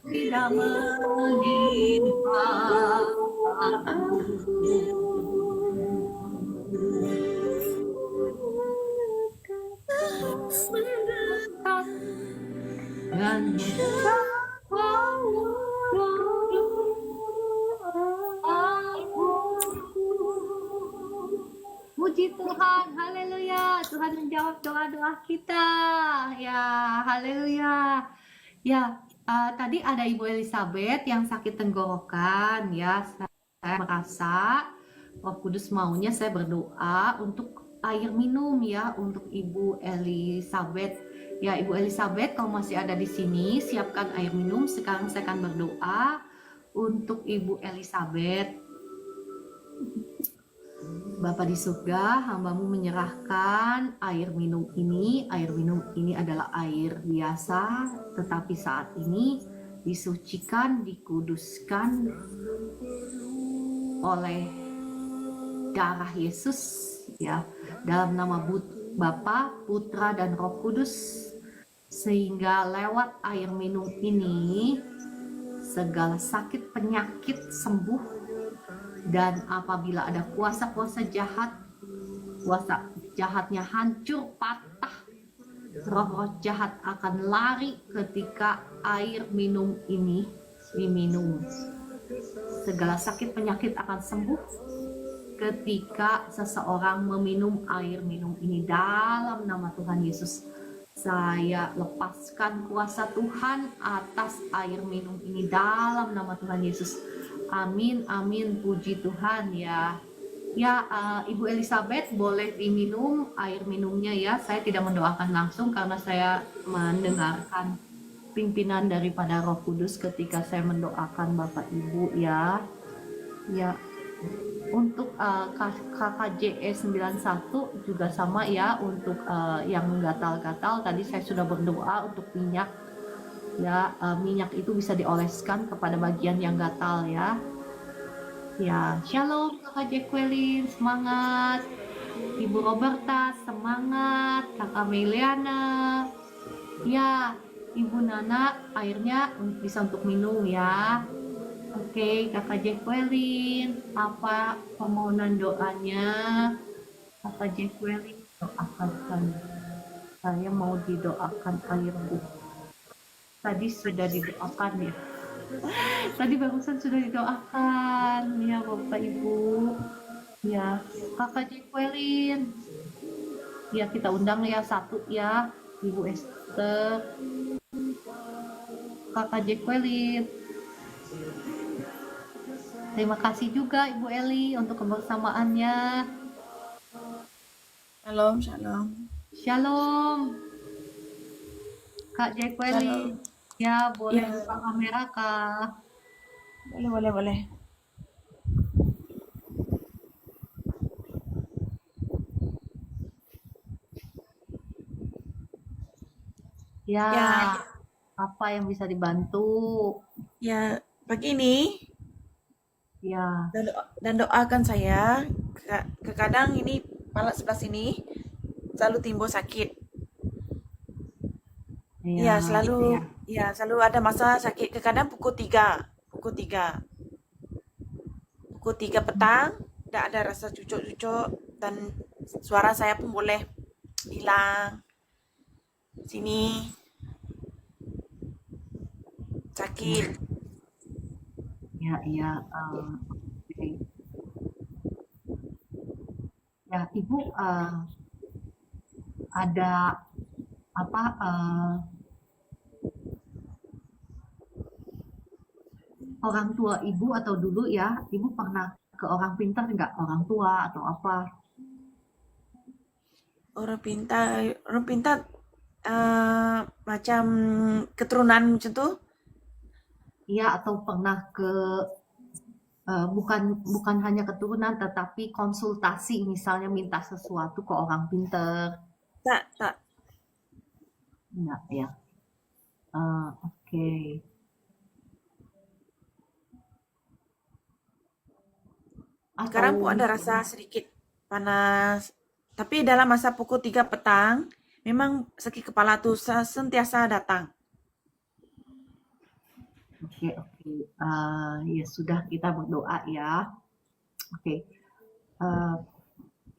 tidak menimpa mendekat dan mencapai aku. Puji Tuhan, haleluya. Tuhan menjawab doa-doa kita. Ya, haleluya. Ya, tadi ada Ibu Elizabeth yang sakit tenggorokan. Ya, saya merasa Roh Kudus maunya saya berdoa untuk air minum ya, untuk Ibu Elizabeth. Ya, Ibu Elizabeth, kalau masih ada di sini, siapkan air minum. Sekarang saya akan berdoa untuk Ibu Elizabeth. Bapa di surga, hambamu menyerahkan air minum ini. Air minum ini adalah air biasa, tetapi saat ini disucikan, dikuduskan oleh darah Yesus, ya, dalam nama Bapa, Putra, dan Roh Kudus, sehingga lewat air minum ini segala sakit penyakit sembuh. Dan apabila ada kuasa-kuasa jahat, kuasa jahatnya hancur, patah, roh-roh jahat akan lari ketika air minum ini diminum. Segala sakit penyakit akan sembuh ketika seseorang meminum air minum ini dalam nama Tuhan Yesus. Saya lepaskan kuasa Tuhan atas air minum ini dalam nama Tuhan Yesus. Amin, amin, puji Tuhan ya. Ya, Ibu Elizabeth boleh diminum air minumnya ya. Saya tidak mendoakan langsung karena saya mendengarkan pimpinan daripada Roh Kudus ketika saya mendoakan Bapak Ibu ya. Ya, untuk KKJE 91 juga sama ya, untuk yang gatal-gatal tadi saya sudah berdoa untuk minyak ya, minyak itu bisa dioleskan kepada bagian yang gatal ya. Ya, shalom Kakak Jacqueline, semangat. Ibu Roberta, semangat. Kakak Meliana. Ya, Ibu Nana, airnya bisa untuk minum ya. Oke, Kakak Jacqueline, apa permohonan doanya? Kakak Jacqueline, doakan saya mau didoakan air Bu. Tadi sudah didoakan ya. Tadi barusan sudah didoakan ya Bapak Ibu. Ya, Kakak Jacqueline. Ya, kita undang ya satu ya, Ibu Esther. Kakak Jacqueline. Terima kasih juga Ibu Eli untuk kebersamaannya. Shalom, shalom. Shalom. Kak Jacqueline. Shalom. Ya, boleh Ya, buka kamera Kak. boleh. Ya, Ya, apa yang bisa dibantu? ya, pagi ini Ya, dan doakan saya. Kadang ini kepala sebelah sini selalu timbul sakit. ya, Selalu ada masa sakit. Kadang pukul 3 petang, tidak ada rasa cucuk-cucuk dan suara saya pun boleh hilang. Sini sakit. ya, oke. Ya, Ibu ada apa? Orang tua Ibu atau dulu ya, Ibu pernah ke orang pintar nggak? Orang tua atau apa? Orang pintar macam keturunan macam tu. Iya, atau pernah ke bukan hanya keturunan, tetapi konsultasi, misalnya minta sesuatu ke orang pintar. Tak. Enggak ya. Oke. Sekarang Atau pun ada rasa sedikit panas Tapi dalam masa pukul 3 petang, memang sakit kepala tuh sentiasa datang. Oke, oke. Ya sudah, kita berdoa ya. Oke. Eh,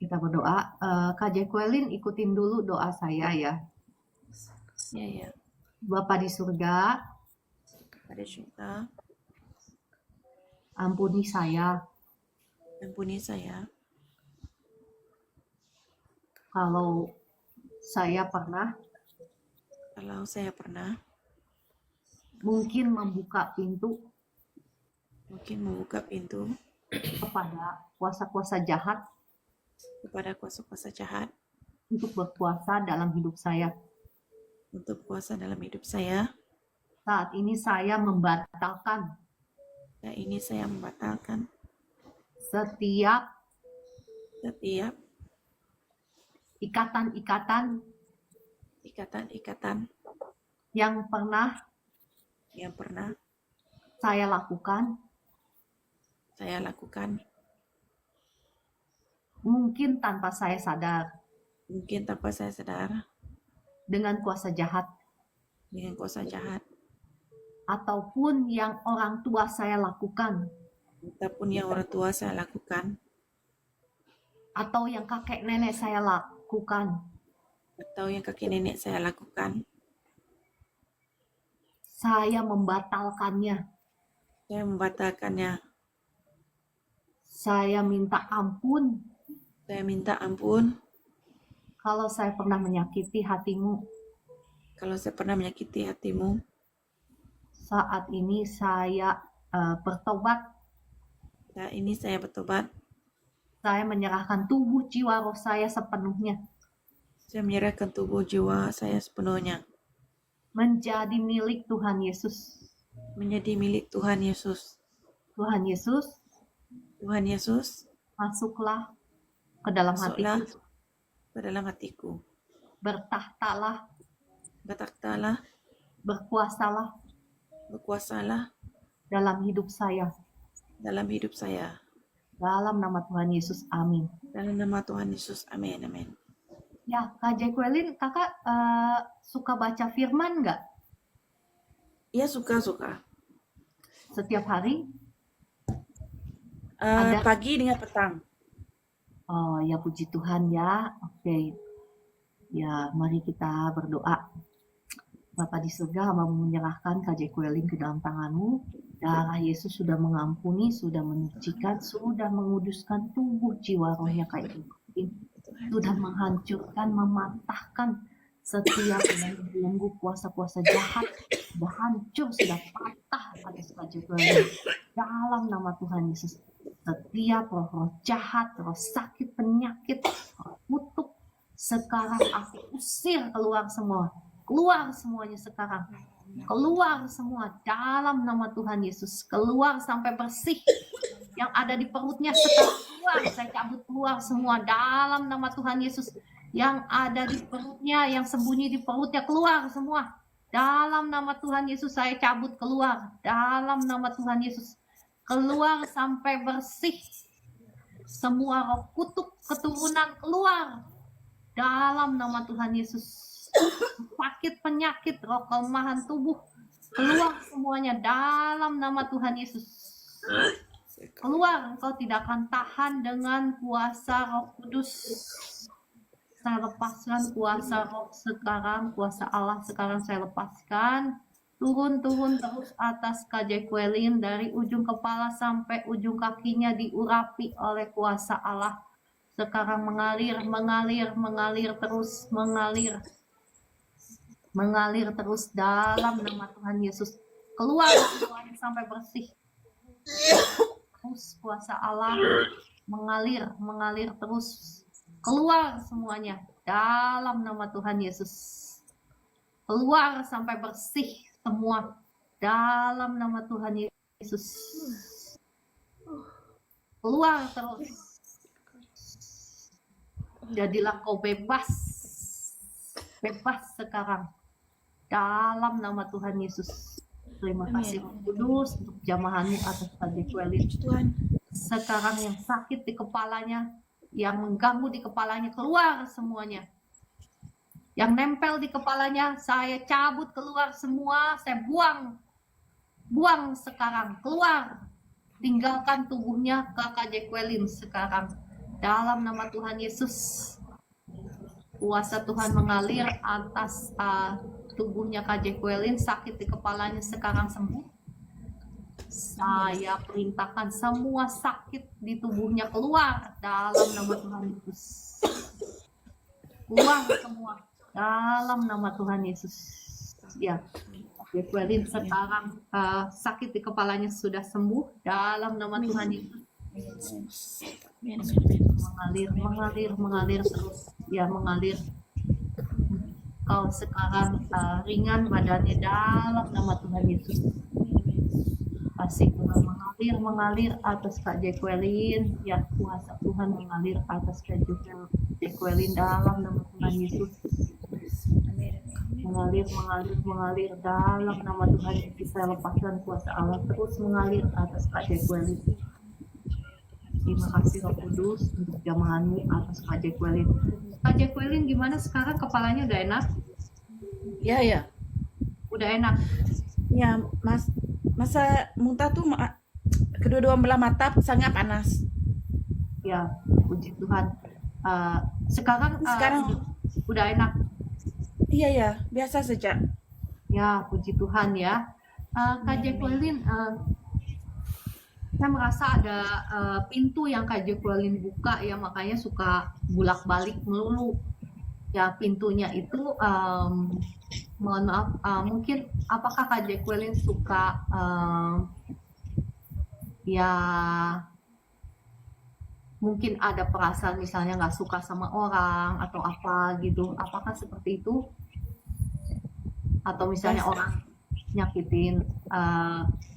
kita berdoa. Kak Jacqueline ikutin dulu doa saya ya. Ya. Bapa di surga, Pada syurga, ampuni saya ampuni saya kalau saya pernah kalau saya pernah mungkin membuka pintu mungkin membuka pintu kepada kuasa-kuasa jahat kepada kuasa-kuasa jahat untuk berkuasa dalam hidup saya. untuk kuasa dalam hidup saya. Saat ini saya membatalkan Dan ini saya membatalkan setiap setiap ikatan-ikatan ikatan-ikatan yang pernah yang pernah saya lakukan, mungkin tanpa saya sadar, mungkin tanpa saya sadar, dengan kuasa jahat, dengan kuasa jahat, ataupun yang orang tua saya lakukan, ataupun yang orang tua saya lakukan, atau yang kakek nenek saya lakukan. atau yang kakek nenek saya lakukan. Saya membatalkannya. Saya membatalkannya. Saya minta ampun Saya minta ampun kalau saya pernah menyakiti hatimu. kalau saya pernah menyakiti hatimu. Saat ini saya bertobat. Saat ini saya bertobat. Saya menyerahkan tubuh jiwa roh saya sepenuhnya Saya menyerahkan tubuh jiwa saya sepenuhnya menjadi milik Tuhan Yesus. menjadi milik Tuhan Yesus. Tuhan Yesus, Tuhan Yesus, masuklah ke dalam masuklah hatiku. ke dalam hatiku. Bertahtalah, Bertakhtalah, berkuasalah berkuasalah dalam hidup saya. dalam hidup saya. Dalam nama Tuhan Yesus, amin. Dalam nama Tuhan Yesus, amin, amin. Ya, Kak Jacqueline, kakak suka baca firman nggak Iya, suka. setiap hari? Ada. Pagi dengan petang. Oh ya, puji Tuhan ya. Oke. Ya, mari kita berdoa. Bapa di surga, hamba menyerahkan Kak Jacqueline ke dalam tangan-Mu. Darah Yesus sudah mengampuni, sudah menyucikan, sudah menguduskan tubuh jiwa rohnya Kak Jacqueline. Sudah menghancurkan, mematahkan setiap belenggu kuasa-kuasa jahat. Sudah hancur, sudah patah atas Kak Jacqueline. Dalam nama Tuhan Yesus. Setiap roh-roh jahat, roh sakit, penyakit, roh kutuk, sekarang aku usir keluar semua. Keluar semuanya sekarang. Keluar semua dalam nama Tuhan Yesus. Keluar sampai bersih. Yang ada di perutnya sekarang keluar. Saya cabut keluar semua dalam nama Tuhan Yesus. Yang ada di perutnya, yang sembunyi di perutnya, keluar semua. Dalam nama Tuhan Yesus saya cabut keluar. Dalam nama Tuhan Yesus. Keluar sampai bersih. Semua roh kutuk keturunan keluar. Dalam nama Tuhan Yesus. Sakit, penyakit, roh kelemahan tubuh keluar semuanya dalam nama Tuhan Yesus. Keluar, engkau tidak akan tahan dengan kuasa Roh Kudus. Saya lepaskan kuasa roh sekarang, kuasa Allah sekarang saya lepaskan. Turun terus atas Kak Jacqueline dari ujung kepala sampai ujung kakinya diurapi oleh kuasa Allah. Sekarang mengalir terus, mengalir terus dalam nama Tuhan Yesus. Keluar semuanya sampai bersih. Terus kuasa Allah mengalir terus. Keluar semuanya dalam nama Tuhan Yesus. Keluar sampai bersih semua dalam nama Tuhan Yesus. Keluar terus. Jadilah kau bebas sekarang dalam nama Tuhan Yesus. Terima kasih Roh Kudus untuk jamahan-Mu atas Kak Jacqueline. Tuhan, Sekarang yang sakit di kepalanya yang mengganggu di kepalanya keluar semuanya. Yang nempel di kepalanya saya cabut keluar semua, saya buang sekarang, keluar. Tinggalkan tubuhnya Kakak Jacqueline sekarang. Dalam nama Tuhan Yesus, kuasa Tuhan mengalir atas tubuhnya Kak Jacqueline, sakit di kepalanya sekarang sembuh. Saya perintahkan semua sakit di tubuhnya keluar dalam nama Tuhan Yesus. Keluar semua dalam nama Tuhan Yesus. Ya, Jacqueline sekarang sakit di kepalanya sudah sembuh dalam nama Tuhan Yesus. Mengalir terus, ya mengalir. Kau sekarang ringan badannya dalam nama Tuhan Yesus. Kasih Tuhan mengalir atas Kak Jacqueline, ya kuasa Tuhan mengalir atas Kak Jacqueline dalam nama Tuhan Yesus. Mengalir dalam nama Tuhan Yesus. Saya lepaskan kuasa Allah terus mengalir atas Kak Jacqueline. Terima kasih Roh Kudus untuk jamahanmu atas Kak Jacqueline. Kak Jacqueline gimana sekarang, kepalanya udah enak? Ya. Udah enak? Ya, masa muntah tuh kedua-dua belah mata sangat panas. Ya, puji Tuhan. Sekarang udah enak? Iya, biasa saja. Ya, puji Tuhan ya. Kak Jacqueline, saya merasa ada pintu yang Kak Jacqueline buka ya, makanya suka bulak-balik melulu. Ya, pintunya itu mohon maaf, mungkin apakah Kak Jacqueline suka ya mungkin ada perasaan misalnya nggak suka sama orang atau apa gitu, apakah seperti itu? Atau misalnya orang nyakitin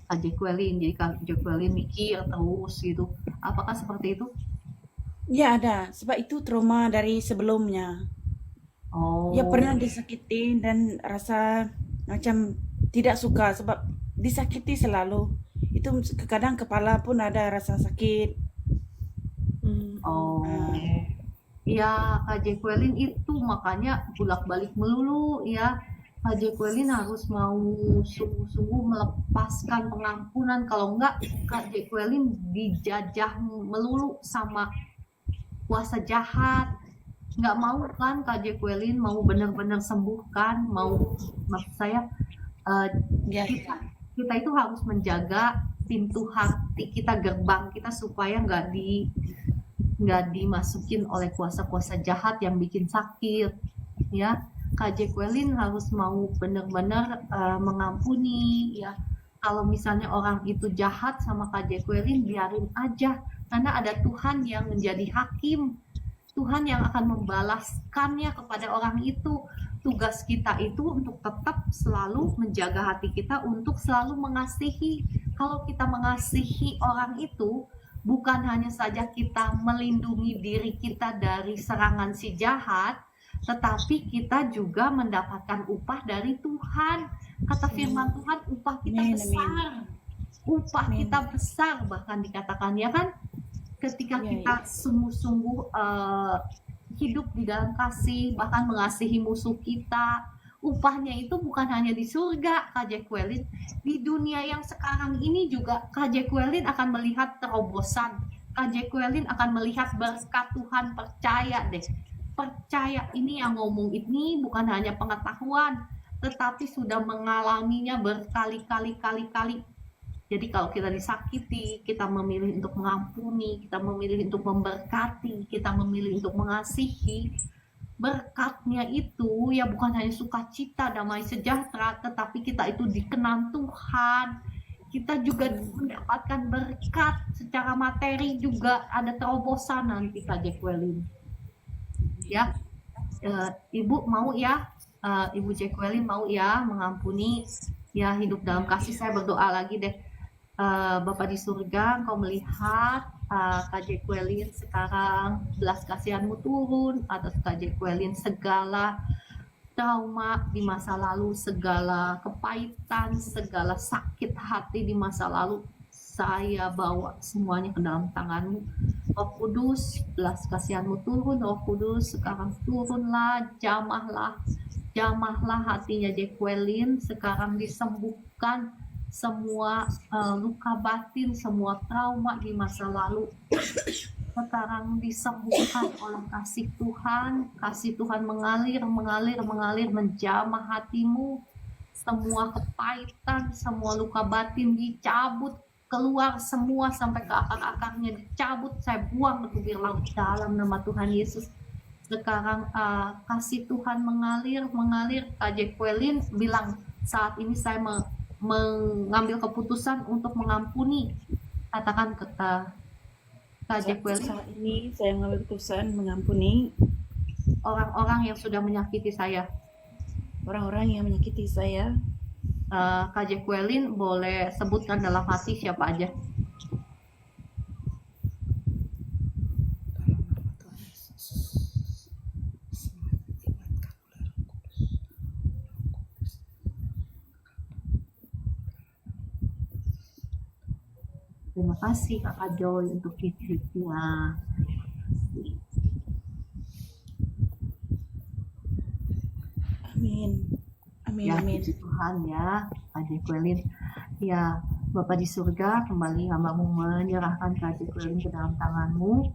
Kak Jacqueline, jadi Kak Jacqueline mikir terus gitu, apakah seperti itu? Ya ada, sebab itu trauma dari sebelumnya. Oh. Ya pernah disakitin dan rasa macam tidak suka sebab disakiti selalu. Itu kadang kepala pun ada rasa sakit. Oh. Ya, Kak Jacqueline itu makanya bolak-balik melulu ya. Kak Jacqueline harus mau sungguh-sungguh melepaskan pengampunan, kalau enggak Kak Jacqueline dijajah melulu sama kuasa jahat. Nggak mau kan Kak Jacqueline, mau benar-benar sembuhkan, mau maksud saya kita itu harus menjaga pintu hati kita, gerbang kita supaya nggak dimasukin oleh kuasa-kuasa jahat yang bikin sakit ya. Kak Jacqueline harus mau benar-benar mengampuni ya. Kalau misalnya orang itu jahat sama Kak Jacqueline, biarin aja, karena ada Tuhan yang menjadi hakim, Tuhan yang akan membalaskannya kepada orang itu. Tugas kita itu untuk tetap selalu menjaga hati kita, untuk selalu mengasihi. Kalau kita mengasihi orang itu, bukan hanya saja kita melindungi diri kita dari serangan si jahat, tetapi kita juga mendapatkan upah dari Tuhan. Kata firman Tuhan, upah kita besar. Upah kita besar, bahkan dikatakan ya kan, ketika kita sungguh-sungguh hidup di dalam kasih, bahkan mengasihi musuh kita, upahnya itu bukan hanya di surga, Kak Jacqueline. Di dunia yang sekarang ini juga Kak Jacqueline akan melihat terobosan. Kak Jacqueline akan melihat berkat Tuhan, percaya deh. Percaya, ini yang ngomong ini bukan hanya pengetahuan, tetapi sudah mengalaminya berkali-kali. Jadi kalau kita disakiti, kita memilih untuk mengampuni, kita memilih untuk memberkati, kita memilih untuk mengasihi. Berkatnya itu ya bukan hanya sukacita, damai sejahtera, tetapi kita itu dikenal Tuhan. Kita juga mendapatkan berkat secara materi, juga ada terobosan nanti Kak Jacqueline. Ya, Ibu mau ya, Ibu Jacqueline mau ya mengampuni, ya hidup dalam kasih. Saya berdoa lagi deh. Bapa di surga, Engkau melihat Kak Jacqueline sekarang, belas kasihanmu turun atas Kak Jacqueline, segala trauma di masa lalu, segala kepahitan, segala sakit hati di masa lalu, saya bawa semuanya ke dalam tangan-Mu. Roh Kudus, belas kasihanmu turun, Roh Kudus, sekarang turunlah, jamahlah hatinya Jacqueline, sekarang disembuhkan semua luka batin, semua trauma di masa lalu, sekarang disembuhkan oleh kasih Tuhan mengalir, menjamah hatimu, semua kepahitan, semua luka batin dicabut, keluar semua sampai ke akar-akarnya dicabut, saya buang ke bibir laut dalam nama Tuhan Yesus. Sekarang kasih Tuhan mengalir, Kak Jacqueline bilang saat ini saya mengambil keputusan untuk mengampuni, katakan ke Kak Jacqueline, Saat ini saya mengambil keputusan mengampuni orang-orang yang sudah menyakiti saya. orang-orang yang menyakiti saya. Kak Jacqueline boleh sebutkan dalam hati siapa aja. Terima kasih Kakak Joy untuk feedbacknya. Amin. Amin, Ya, amin. puji Tuhan ya, Kak Jacqueline. Ya, Bapa di surga, kembali hamba-Mu menyerahkan Kak Jacqueline ke dalam tangan-Mu.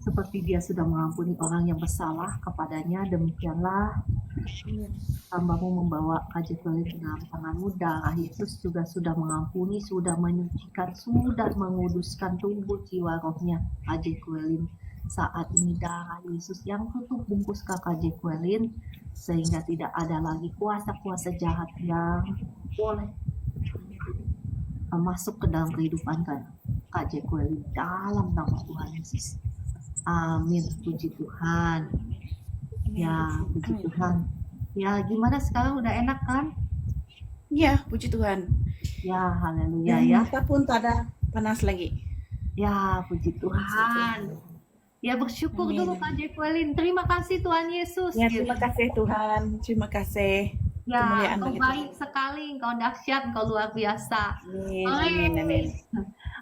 Seperti dia sudah mengampuni orang yang bersalah kepadanya, demikianlah hamba-Mu membawa Kak Jacqueline ke dalam tangan-Mu. Darah Yesus juga sudah mengampuni, sudah menyucikan, sudah menguduskan tubuh jiwa rohnya Kak Jacqueline. Saat ini darah Yesus yang tutup bungkus Kak Jacqueline, sehingga tidak ada lagi kuasa-kuasa jahat yang boleh masuk ke dalam kehidupan Kak Jacqueline dalam nama Tuhan Yesus. Amin. Puji Tuhan. Ya, puji Amin. Tuhan. Ya, gimana sekarang, udah enak kan? Ya, puji Tuhan. Ya, haleluya Dan ya. mata pun tak ada panas lagi. Ya, puji Tuhan. Ya, bersyukur Amin. dulu Kak Jacqueline. Terima kasih Tuhan Yesus. Ya, terima kasih Tuhan. Terima kasih. Ya, Kemuliaan engkau bagi baik sekali, engkau dahsyat, engkau luar biasa. Amin, amin, amin.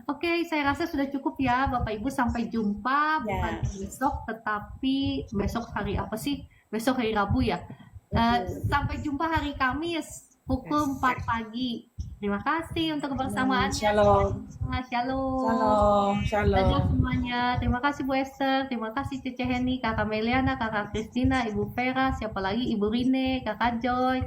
Oke, saya rasa sudah cukup ya Bapak Ibu, sampai jumpa bukan Ya. besok, tetapi besok hari apa sih? Besok hari Rabu ya. Sampai jumpa hari Kamis pukul 4 pagi. Terima kasih untuk kebersamaannya. Shalom. Shalom. Shalom. Dadah Shalom. semuanya. Terima kasih Bu Esther, terima kasih Cece Heni, Kakak Meliana, Kakak Kristina, Ibu Vera, siapa lagi? Ibu Rine, Kakak Joy,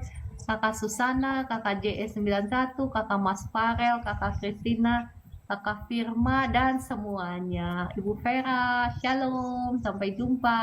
Kakak Susana, Kakak JS91, Kakak Mas Farel, Kakak Kristina, Kakak Firma, dan semuanya. Ibu Vera, Shalom, sampai jumpa.